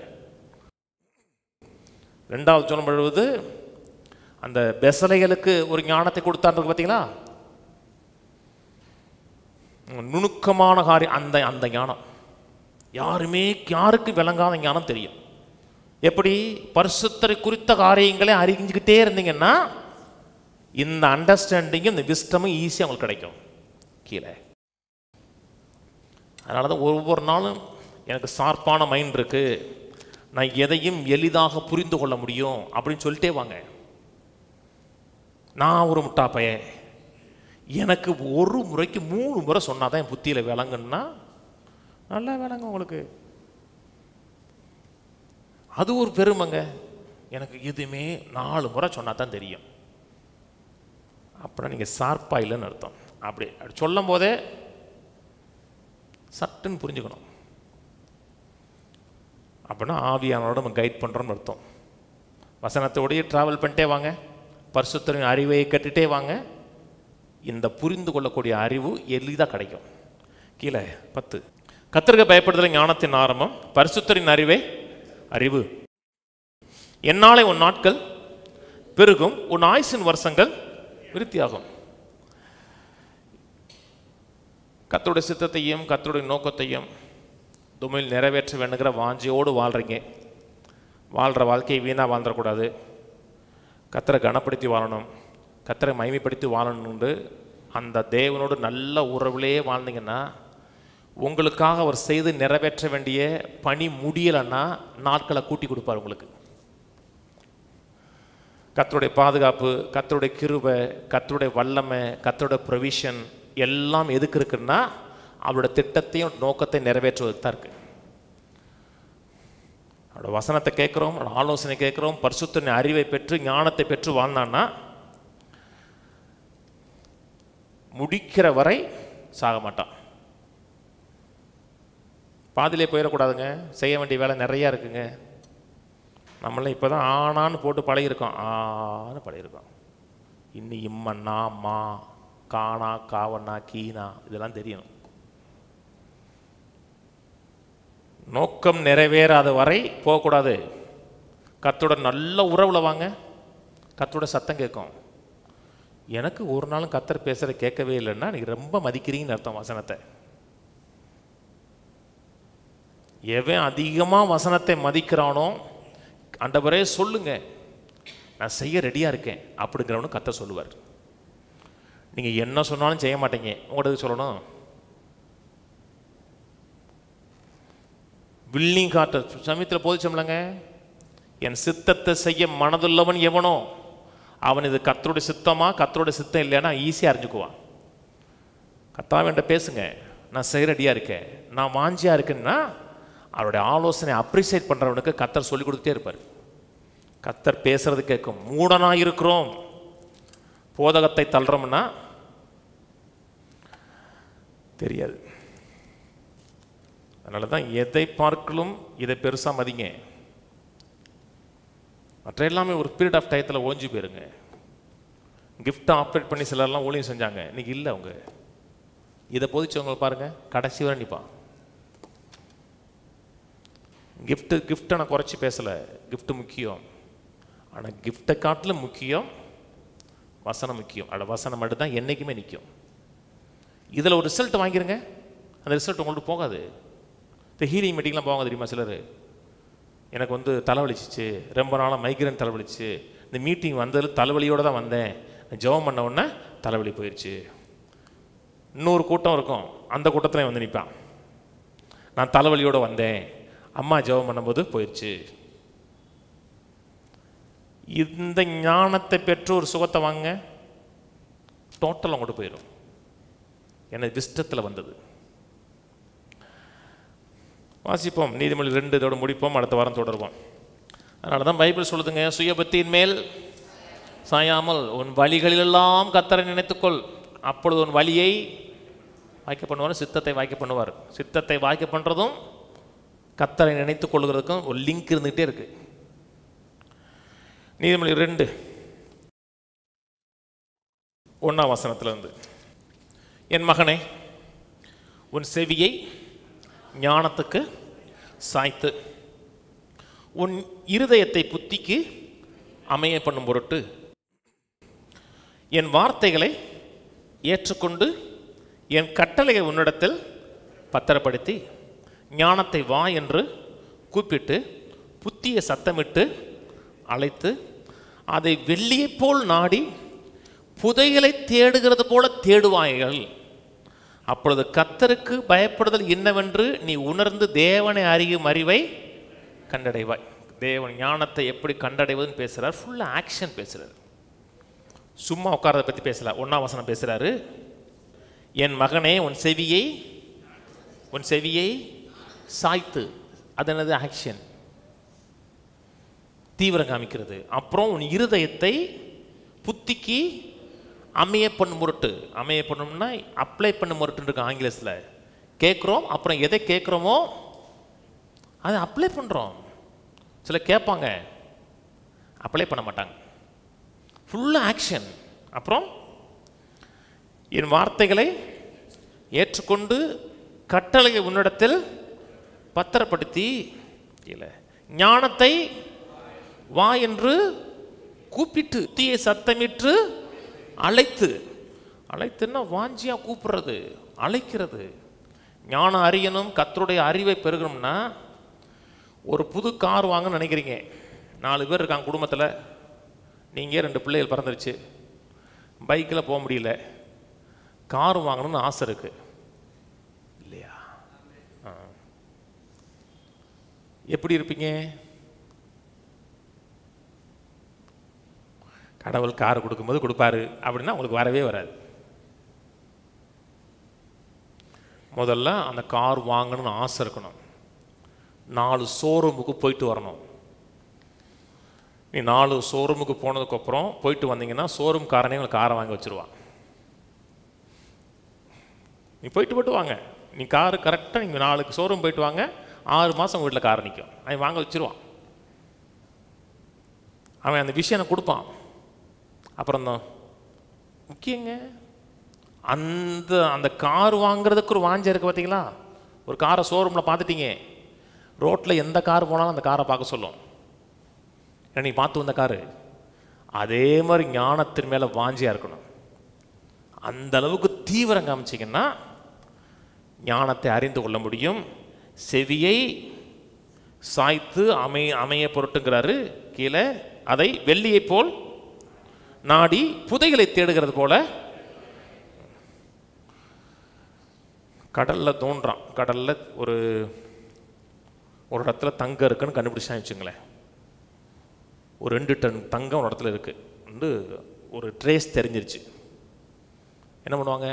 ரெண்டாவது சொல்லப்படுவது அந்த பெசலைகளுக்கு ஒரு ஞானத்தை கொடுத்தான்னு பார்த்தீங்களா, நுணுக்கமான காரியம். அந்த அந்த ஞானம் யாருக்கு விளங்காத ஞானம் தெரியும். எப்படி பரிசுத்தரை குறித்த காரியங்களை அறிஞ்சுக்கிட்டே இருந்தீங்கன்னா இந்த அண்டர்ஸ்டாண்டிங்கும் இந்த விஸ்டமும் ஈஸியாக உங்களுக்கு கிடைக்கும் கீழே. அதனால தான் ஒவ்வொரு நாளும் எனக்கு ஷார்ப்பான மைண்ட் இருக்கு, நான் எதையும் எளிதாக புரிந்து கொள்ள முடியும் அப்படின்னு சொல்லிட்டே வாங்க. நான் ஒரு முட்டா பையன், எனக்கு ஒரு முறைக்கு 3 முறை சொன்னாதான் என் புத்தியில் விளங்குன்னா நல்லா விளங்கும் உங்களுக்கு. அது ஒரு பெருமைங்க. எனக்கு எதுவுமே 4 முறை சொன்னா தான் தெரியும். அப்படின்னா நீங்கள் ஷார்ப்பாக இல்லைன்னு அர்த்தம். அப்படி சொல்லும் போதே சட்டுன்னு புரிஞ்சுக்கணும். அப்படின்னா ஆவியானோட நம்ம கைட் பண்ணுறோன்னு அர்த்தம். வசனத்தோடையே ட்ராவல் பண்ணிட்டே வாங்க, பரிசுத்தரின் அறிவை கட்டுட்டே வாங்க, இந்த புரிந்து கொள்ளக்கூடிய அறிவு எளிதாக கிடைக்கும். கீழே 10, கர்த்தருக்கு பயப்படுதல் ஞானத்தின் ஆரம்பம், பரிசுத்தரின் அறிவு. என்னாலே உன் நாட்கள் பெருகும், உன் ஆயுசின் வருஷங்கள் விருத்தியாகும். கர்த்தருடைய சித்தத்தையும் கர்த்தருடைய நோக்கத்தையும் துமையில் நிறைவேற்ற வேண்டுங்கிற வாஞ்சியோடு வாழ்கிறீங்க. வாழ்கிற வாழ்க்கையை வீணாக வாழ்ந்துடக்கூடாது. கர்த்தரை கனப்படுத்தி வாழணும், கர்த்தரை மகிமைப்படுத்தி வாழணும்னு அந்த தேவனோடு நல்ல உறவிலே வாழ்ந்தீங்கன்னா உங்களுக்காக அவர் செய்து நிறைவேற்ற வேண்டிய பணி முடியலைன்னா நாட்களை கூட்டி கொடுப்பார் உங்களுக்கு. கர்த்தருடைய பாதுகாப்பு, கர்த்தருடைய கிருபை, கர்த்தருடைய வல்லமை, கர்த்தருடைய ப்ரொவிஷன் எல்லாம் எதுக்கு இருக்குன்னா அவரோட திட்டத்தையும் நோக்கத்தை நிறைவேற்றுவதற்கு தான் இருக்கு. அவரோட வசனத்தை கேட்குறோம், அவரோட ஆலோசனை கேட்குறோம், பரிசுத்தரின் அறிவை பெற்று ஞானத்தை பெற்று வாழ்ந்தான்னா முடிக்கிற வரை சாக மாட்டான். பாதிலே போயிடக்கூடாதுங்க. செய்ய வேண்டிய வேலை நிறையா இருக்குங்க. நம்மளாம் இப்போ தான் ஆனான்னு போட்டு பழகிருக்கோம், ஆன்னு பழகிருக்கோம். இன்னும் இம்மண்ணா மா காணா காவண்ணா கீனா இதெல்லாம் தெரியணும். நோக்கம் நிறைவேறாத வரை போகக்கூடாது. கர்த்தரோட நல்ல உறவுல வாங்க, கர்த்தரோட சத்தம் கேட்கும். எனக்கு ஒரு நாளும் கர்த்தர் பேசுகிறத கேட்கவே இல்லைன்னா நீங்கள் ரொம்ப மதிக்கிறீங்கன்னு அர்த்தம் வசனத்தை. எவன் அதிகமாக வசனத்தை மதிக்கிறானோ ஆண்டவரே சொல்லுங்க நான் செய்ய ரெடியாக இருக்கேன் அப்படிங்கிறவனு கர்த்தர் சொல்லுவார். நீங்கள் என்ன சொன்னாலும் செய்ய மாட்டீங்க, உங்களோட சொல்லணும். வில்லிங் காட்ட சமயத்தில் போதிச்சோம்லங்க, என் சித்தத்தை செய்ய மனதுள்ளவன் எவனோ அவன் இது கர்த்தருடைய சித்தமா கர்த்தருடைய சித்தம் இல்லைன்னா ஈஸியாக அறிஞ்சுக்குவான். கர்த்தாவேண்ட பேசுங்க, நான் செய்ய ரெடியாக இருக்கேன், நான் வாஞ்சியாக இருக்கேன்னா அவருடைய ஆலோசனை அப்ரிசியேட் பண்ணுறவனுக்கு கர்த்தர் சொல்லி கொடுத்துட்டே இருப்பார். கர்த்தர் பேசுறது கேட்கும். மூடனாக இருக்கிறோம், போதகத்தை தள்ளுறோம்னா தெரியாது. அதனால தான் எதை பார்க்கலும் இதை பெருசாக மதிங்க. மற்ற எல்லாமே ஒரு பீரியட் ஆஃப் டயத்தில் ஓஞ்சி போயிருங்க. கிஃப்டை ஆப்ரேட் பண்ணி சிலர்லாம் ஊழியம் செஞ்சாங்க, இன்னைக்கு இல்லை. அவங்க இதை போதிச்சவங்களை பாருங்க, கடைசி வரை நிற்பான். கிஃப்ட்டை நான் குறைச்சி பேசலை, கிஃப்ட் முக்கியம். ஆனால் கிஃப்டை காட்டிலும் முக்கியம் வசனம் முக்கியம். அந்த வசனம் மட்டும்தான் என்றைக்குமே நிற்கும். இதில் ஒரு ரிசல்ட் வாங்கிருங்க, அந்த ரிசல்ட் உங்களுக்கு போகாது. இந்த ஹீலிங் மீட்டிங்லாம் போவாங்க தெரியுமா சிலர், எனக்கு தலைவலிச்சிச்சு, ரொம்ப நாளாக மைக்ரேன் தலைவலிச்சு, இந்த மீட்டிங் வந்ததில் தலைவலியோடு தான் வந்தேன், ஜெபம் பண்ண உடனே தலைவலி போயிடுச்சு. இன்னொரு கூட்டம் இருக்கும், அந்த கூட்டத்தில் வந்து நிற்பான், நான் தலைவலியோடு வந்தேன், அம்மா ஜெபம் பண்ணும்போது போயிடுச்சு. இந்த ஞானத்தை பெற்று ஒரு சுகத்தை வாங்க, டோட்டல் கொண்டு போயிடும். எனக்கு இஷ்டத்தில் வந்தது. வாசிப்போம் நீதிமொழி 2 இதோடு முடிப்போம், அடுத்த வாரம் தொடருவோம். அதனால தான் பைபிள் சொல்லுதுங்க, சுயபக்தியின் மேல் சாயாமல் உன் வழிகளிலெல்லாம் கர்த்தரை நினைத்துக்கொள், அப்பொழுது உன் வழியை வாய்க்க பண்ணுவார், சித்தத்தை வாய்க்க பண்ணுவார். சித்தத்தை வாய்க்க பண்ணுறதும் கர்த்தரை நினைத்து கொள்ளுகிறதுக்கும் ஒரு லிங்க் இருந்துகிட்டே இருக்கு. நீதிமொழி 2:1 என் மகனே உன் செவியை ஞானத்துக்கு சாய்த்து உன் இருதயத்தை புத்திக்கு அமைய பண்ணும் பொருட்டு என் வார்த்தைகளை ஏற்றுக்கொண்டு என் கட்டளையை உன்னிடத்தில் பத்திரப்படுத்தி ஞானத்தை வா என்று கூப்பிட்டு புத்தியை சத்தமிட்டு அழைத்து அதை வெள்ளியைப் போல் நாடி புதைகளை தேடுகிறது போல தேடுவாய்கள். அப்பொழுது கர்த்தருக்கு பயப்படுதல் என்னவென்று நீ உணர்ந்து தேவனை அறியும் அறிவை கண்டடைவாய். தேவன் ஞானத்தை எப்படி கண்டடைவதுன்னு பேசுகிறார், ஃபுல்லாக ஆக்ஷன் பேசுகிறார். சும்மா உட்காரதை பற்றி பேசல. 1 பேசுகிறாரு, என் மகனே உன் செவியை சாய்த்து, அது என்னது? ஆக்ஷன், தீவிரம் காமிக்கிறது. அப்புறம் உன் இருதயத்தை புத்திக்கு அமைய பண்ணு முரட்டு. அமைய பண்ணணும்னா அப்ளை பண்ணு முரட்டுன்னு இருக்கு ஆங்கிலத்தில். கேட்குறோம், அப்புறம் எதை கேட்குறோமோ அதை அப்ளை பண்ணுறோம். சில கேட்பாங்க, அப்ளை பண்ண மாட்டாங்க, ஃபுல்லாக ஆக்ஷன். அப்புறம் என் வார்த்தைகளை ஏற்றுக்கொண்டு கட்டளையை உன்னிடத்தில் பத்திரப்படுத்தி இல்லை ஞானத்தை வா என்று கூப்பிட்டு தீயை சத்தமிட்டு அழைத்து. அழைத்துன்னா வாஞ்சியா கூப்பிடுறது, அழைக்கிறது. ஞானம் அறியணும், கர்த்தருடைய அறிவை பெருகணும்னா ஒரு புது கார் வாங்கன்னு நினைக்கிறீங்க. 4 பேர் இருக்காங்க குடும்பத்தில், நீங்கள் 2 பிள்ளைகள் பிறந்துருச்சு, பைக்கில் போக முடியல, கார் வாங்கணும்னு ஆசை இருக்கு இல்லையா? எப்படி இருப்பீங்க? கடவுள் கார் கொடுக்கும்போது கொடுப்பாரு அப்படின்னா உங்களுக்கு வரவே வராது. முதல்ல அந்த கார் வாங்கணும்னு ஆசை இருக்கணும். 4 ஷோரூமுக்கு போயிட்டு வரணும். நீ 4 ஷோரூமுக்கு போனதுக்கப்புறம் போயிட்டு வந்தீங்கன்னா ஷோரூம் காரனே உங்களுக்கு காரை வாங்கி வச்சுருவான். நீ போயிட்டு வாங்க, நீ காரு கரெக்டாக நீங்கள் 4 ஷோரூம் போயிட்டு வாங்க, 6 மாதம் உங்கள் வீட்டில் கார் நிற்கும். அவன் வாங்க வச்சுருவான். அவன் அந்த விஷயம் கொடுப்பான். அப்புறம் தான் முக்கியங்க, அந்த கார் வாங்குறதுக்கு ஒரு வாஞ்சை இருக்குது பார்த்தீங்களா? ஒரு காரை ஷோரூமில் பார்த்துட்டீங்க, ரோட்டில் எந்த கார் போனாலும் அந்த காரை பார்க்க சொல்லும். ஏன்னா நீ பார்த்து வந்த காரு. அதே மாதிரி ஞானத்தின் மேலே வாஞ்சியாக இருக்கணும். அந்த அளவுக்கு தீவிரம் காமிச்சிங்கன்னா ஞானத்தை அறிந்து கொள்ள முடியும். செவியை சாய்த்து அமைய பொருட்டுங்கிறாரு கீழே. அதை வெள்ளியை போல் நாடி புதைகளை தேடுகிறது போல. கடலில் தோன்றான், கடலில் ஒரு இடத்துல தங்கம் இருக்குன்னு கண்டுபிடிச்சா வச்சுங்களேன். ஒரு 2 டன் தங்கம் ஒரு இடத்துல இருக்கு வந்து ஒரு ட்ரேஸ் தெரிஞ்சிருச்சு. என்ன பண்ணுவாங்க?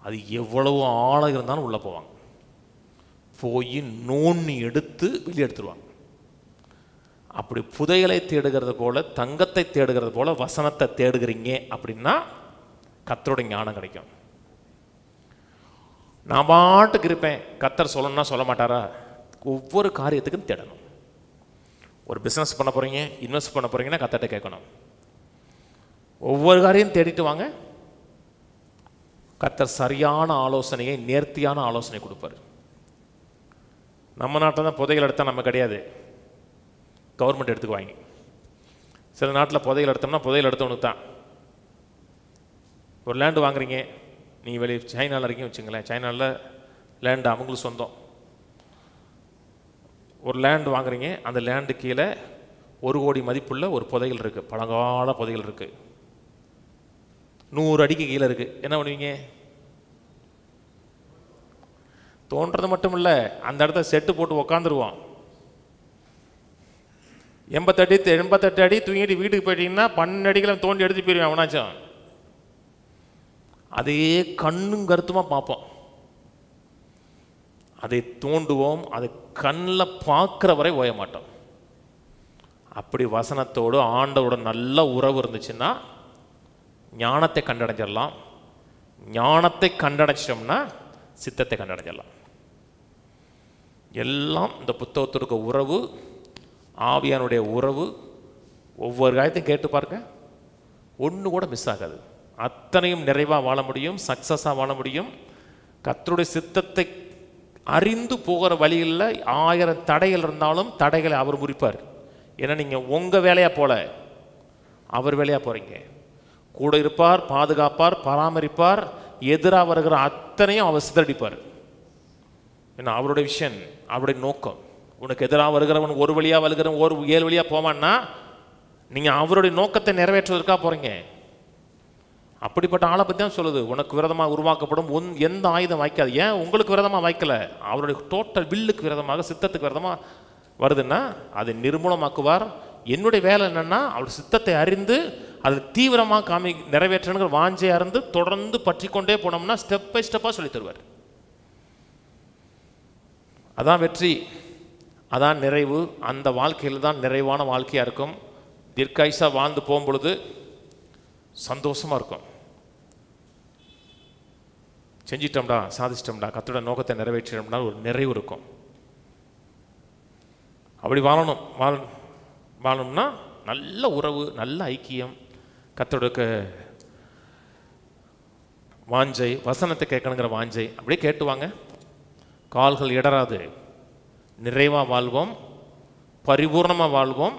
அது எவ்வளவு ஆழம் இருந்தாலும் உள்ளே போவாங்க, போய் நோண்டி எடுத்து வெளியே எடுத்துருவாங்க. அப்படி புதையலை தேடுகிறது போல, தங்கத்தை தேடுகிறது போல வசனத்தை தேடுகிறீங்க அப்படின்னா கர்த்தருடைய ஞானம் கிடைக்கும். நான் பாட்டுக்கு இருப்பேன், கர்த்தர் சொல்லணும்னா சொல்ல மாட்டாரா? ஒவ்வொரு காரியத்துக்கும் தேடணும். ஒரு பிஸ்னஸ் பண்ண போகிறீங்க, இன்வெஸ்ட் பண்ண போகிறீங்கன்னா கர்த்தர்ட்ட கேட்கணும். ஒவ்வொரு காரியம் தேடிட்டு வாங்க, கர்த்தர் சரியான ஆலோசனையை, நேர்த்தியான ஆலோசனை கொடுப்பார். நம்ம நாட்டில் தான் புதையல் எடுத்தால் நம்ம கிடையாது, கவர்மெண்ட் எடுத்துக்குவாங்க. சில நாட்டில் புதையல் எடுத்தோம்னா புதையல் எடுத்தவனுக்கு தான். ஒரு லேண்டு வாங்குறீங்க, நீங்கள் வெளியே சைனாவில் இருக்கீங்க வச்சுங்களேன், சைனாவில் லேண்டு அவங்களுக்கு சொந்தம். ஒரு லேண்டு வாங்குறீங்க, அந்த லேண்டு கீழே 1 கோடி மதிப்புள்ள ஒரு புதையல் இருக்குது, பழங்கால புதையல் இருக்குது, 100 அடிக்கு கீழே இருக்குது. என்ன பண்ணுவீங்க? தோன்றது மட்டும் இல்லை, அந்த இடத்த செட்டு போட்டு உக்காந்துருவோம். 88 அடி தூங்கிட்டு வீட்டுக்கு போயிட்டீங்கன்னா 12 அடிகளை தோண்டி எடுத்து போயிடுவேன் அவனாச்சும். அதையே கண்ணும் கருத்துமாக பார்ப்போம், அதை தோண்டுவோம், அதை கண்ணில் பார்க்குற வரை ஓய மாட்டோம். அப்படி வசனத்தோடு ஆண்டவோட நல்ல உறவு இருந்துச்சுன்னா ஞானத்தை கண்டடைஞ்சிடலாம். ஞானத்தை கண்டடைச்சிட்டோம்னா சித்தத்தை கண்டடைஞ்சிடலாம். எல்லாம் இந்த புத்தகத்திற்கு உறவு, ஆவியானுடைய உறவு. ஒவ்வொரு காரியத்தையும் கேட்டு பாருங்க, ஒன்று கூட மிஸ் ஆகாது. அத்தனையும் நிறைவாக வாழ முடியும், சக்ஸஸாக வாழ முடியும். கர்த்தருடைய சித்தத்தை அறிந்து போகிற வழியில் 1000 தடைகள் இருந்தாலும் தடைகளை அவர் முறிப்பார். ஏன்னா நீங்கள் உங்கள் வேலையாக போல அவர் வேலையாக போகிறீங்க. கூட இருப்பார், பாதுகாப்பார், பராமரிப்பார். எதிராக வருகிற அத்தனையும் அவர் சிதறடிப்பார். ஏன்னா அவருடைய விஷன், அவருடைய நோக்கம். உனக்கு எதிராக வருகிறவன் ஒரு வழியாக வருகிறவன் 7 வழியாக போவான்னா நீங்கள் அவருடைய நோக்கத்தை நிறைவேற்றுவதற்காக போகிறீங்க. அப்படிப்பட்ட ஆளை பற்றி தான் சொல்லுது, உனக்கு விரதமாக உருவாக்கப்படும் எந்த ஆயுதம் வாய்க்காது. ஏன் உங்களுக்கு விரதமாக வாய்க்கல? அவருடைய டோட்டல் வில்லுக்கு விரதமாக, சித்தத்துக்கு விரதமாக வருதுன்னா அதை நிர்மூலமாக்குவார். என்னுடைய வேலை என்னென்னா அவர் சித்தத்தை அறிந்து அதை தீவிரமாக நிறைவேற்றணுங்கிற வாஞ்சையாக இருந்து தொடர்ந்து பற்றி கொண்டே போனோம்னா ஸ்டெப் பை ஸ்டெப்பாக சொல்லி தருவார். அதான் வெற்றி, அதான் நிறைவு. அந்த வாழ்க்கையில் தான் நிறைவான வாழ்க்கையாக இருக்கும். தீர்க்காயுசா வாழ்ந்து போகும்பொழுது சந்தோஷமா இருக்கும். செஞ்சிட்டோம்டா, சாதிச்சிட்டோம்டா, கர்த்தருடைய நோக்கத்தை நிறைவேற்றிட்டோம்னா ஒரு நிறைவு இருக்கும். அப்படி வாழணும்னா நல்ல உறவு, நல்ல ஐக்கியம், கர்த்தருடைய வாஞ்சை, வசனத்தை கேட்கணுங்கிற வாஞ்சை அப்படியே கேட்டுவாங்க. கால்கள் இடராது, நிறைவாக வாழ்வோம், பரிபூர்ணமாக வாழ்வோம்.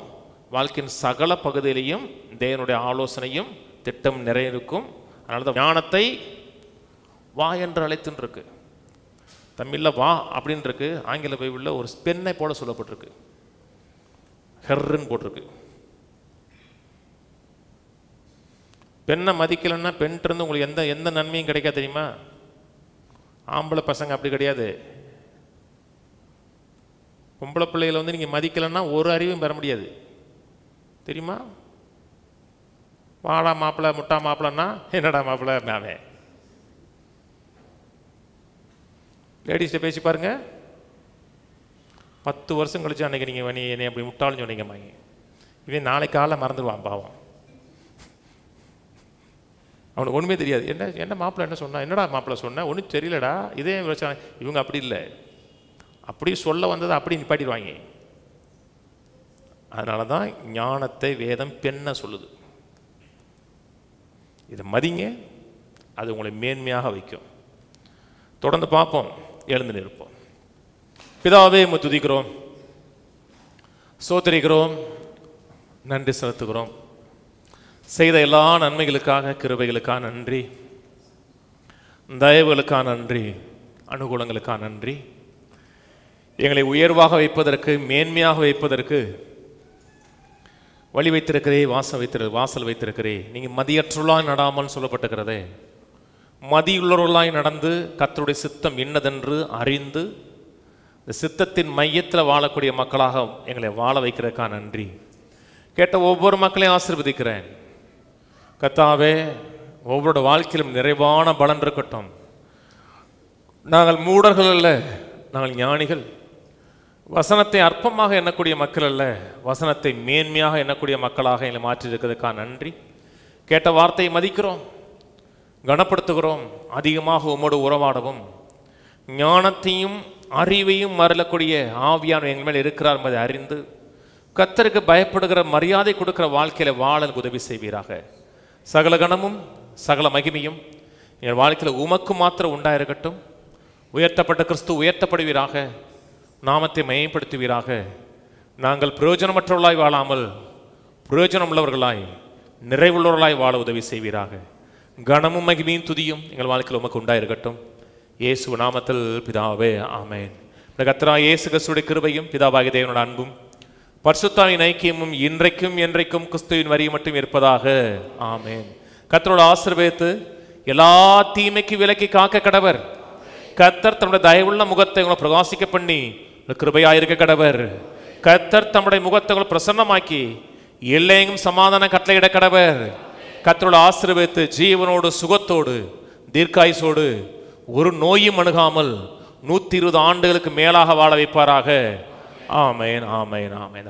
வாழ்க்கையின் சகல பகுதியிலையும் தேவனுடைய ஆலோசனையும் திட்டம் நிறையிருக்கும். அதனால தான் ஞானத்தை வா என்று அழைத்துன்னு இருக்கு. தமிழில் வா அப்படின்னு இருக்கு, ஆங்கில பைபிளில் ஒரு பெண்ணை போல சொல்லப்பட்டிருக்கு, ஹெர்ன்னு போட்டிருக்கு. பெண்ணை மதிக்கலைன்னா பெண்ணிருந்து உங்களுக்கு எந்த நன்மையும் கிடைக்காது தெரியுமா? ஆம்பளை பசங்க அப்படி கிடையாது. பொம்பளை பிள்ளைகளை நீங்கள் மதிக்கலைன்னா ஒரு அறிவும் பெற முடியாது தெரியுமா? வாடா மாப்பிள்ளை, முட்டா மாப்பிள்ளன்னா என்னடா மாப்பிள்ளை மேவே. லேடிஸ்ட்டை பேசி பாருங்க, 10 வருஷம் கழிச்சு அன்னைக்கு நீங்கள் என்னை அப்படி முட்டாள்னு சொன்னீங்கம்மா, இவன் நாளைக்கு காலை மறந்துடுவான் பாவம். அவனுக்கு ஒன்றுமே தெரியாது. என்ன மாப்பிள்ளை என்ன சொன்னா, என்னடா மாப்பிள்ளை சொன்ன, ஒன்றும் தெரியலடா, இதே பிரச்சனை. இவங்க அப்படி இல்லை, அப்படி சொல்ல வந்ததை அப்படி நிப்பாட்டிடுவாங்க. அதனால தான் ஞானத்தை வேதம் பெண்ணை சொல்லுது. இதை மதிங்க, அது உங்களை மேன்மையாக வைக்கும். தொடர்ந்து பார்ப்போம், எழுந்து நிற்போம். பிதாவே உம்மை துதிக்கிறோம், ஸ்தோத்திரிக்கிறோம், நன்றி செலுத்துகிறோம். செய்த எல்லா நன்மைகளுக்காக, கிருபைகளுக்காக நன்றி, தயவுகளுக்காக நன்றி, அனுகூலங்களுக்காக நன்றி. எங்களை உயர்வாக வைப்பதற்கு, மேன்மையாக வைப்பதற்கு வழி வைத்திருக்கிறே, வாசல் வைத்திருக்கிறே. நீங்கள் மதியற்றுள்ளாய் நடாமல் சொல்லப்பட்டிருக்கிறதே, மதியுள்ளவர்களாய் நடந்து கர்த்தருடைய சித்தம் இன்னதென்று அறிந்து இந்த சித்தத்தின் மையத்தில் வாழக்கூடிய மக்களாக எங்களை வாழ வைக்கிறதுக்காக நன்றி. கேட்ட ஒவ்வொரு மக்களையும் ஆசீர்வதிக்கிறேன் கர்த்தாவே. ஒவ்வொரு வாழ்க்கையிலும் நிறைவான பலன் இருக்கட்டும். நாங்கள் மூடர்கள் அல்ல, நாங்கள் ஞானிகள். வசனத்தை அற்பமாக எண்ணக்கூடிய மக்கள் அல்ல, வசனத்தை மேன்மையாக எண்ணக்கூடிய மக்களாக எங்களை மாற்றியிருக்கிறதுக்காக நன்றி. கேட்ட வார்த்தையை மதிக்கிறோம், கனப்படுத்துகிறோம். அதிகமாக உம்மோடு உறவாடவும், ஞானத்தையும் அறிவையும் மறலக்கூடிய ஆவியான எங்கள் மேல் இருக்கிறார் என்பதை அறிந்து கர்த்தருக்கு பயப்படுகிற, மரியாதை கொடுக்கிற வாழ்க்கையில வாழ உதவி செய்வீராக. சகல கணமும் சகல மகிமையும் எங்கள் வாழ்க்கையில் உமக்கு மாத்திரம் உண்டாயிருக்கட்டும். உயர்த்தப்பட்ட கிறிஸ்து உயர்த்தப்படுவீராக, நாமத்தை மையப்படுத்துவீராக. நாங்கள் பிரயோஜனமற்றவர்களாய் வாழாமல் பிரயோஜனம் உள்ளவர்களாய், நிறைவுள்ளவர்களாய் வாழ உதவி செய்வீராக. கனமும் மகிமையும் துதியும் எங்கள் வாழ்க்கையில் உமக்கு உண்டாயிருக்கட்டும். இயேசு நாமத்தில் பிதாவே, ஆமேன். கர்த்தராகிய இயேசு கிறிஸ்துவின் கிருபையும், பிதாவாகிய தேவனுடைய அன்பும், பரிசுத்தாவின் ஐக்கியமும் இன்றைக்கும் என்றைக்கும் கிறிஸ்துவின் வரி மட்டும் இருப்பதாக. ஆமேன். கர்த்தரோட ஆசீர்வதித்து எல்லா தீமைக்கு விலக்கி காக்க கடவர். கர்த்தர் தம்முடைய தயவுள்ள முகத்தை உங்களை பிரகாசிக்க பண்ணி கிருபையாயிருக்க கடவர். கர்த்தர் தம்முடைய முகத்தை உங்களை பிரசன்னமாக்கி எல்லையெங்கும் சமாதான கட்டளையிட கடவர். கர்த்தரோட ஆசீர்வதித்து ஜீவனோடு, சுகத்தோடு, தீர்க்காயுசோடு, ஒரு நோயும் அணுகாமல் 120 ஆண்டுகளுக்கு மேலாக வாழ வைப்பாராக. ஆமேன், ஆமேன், ஆமேன்.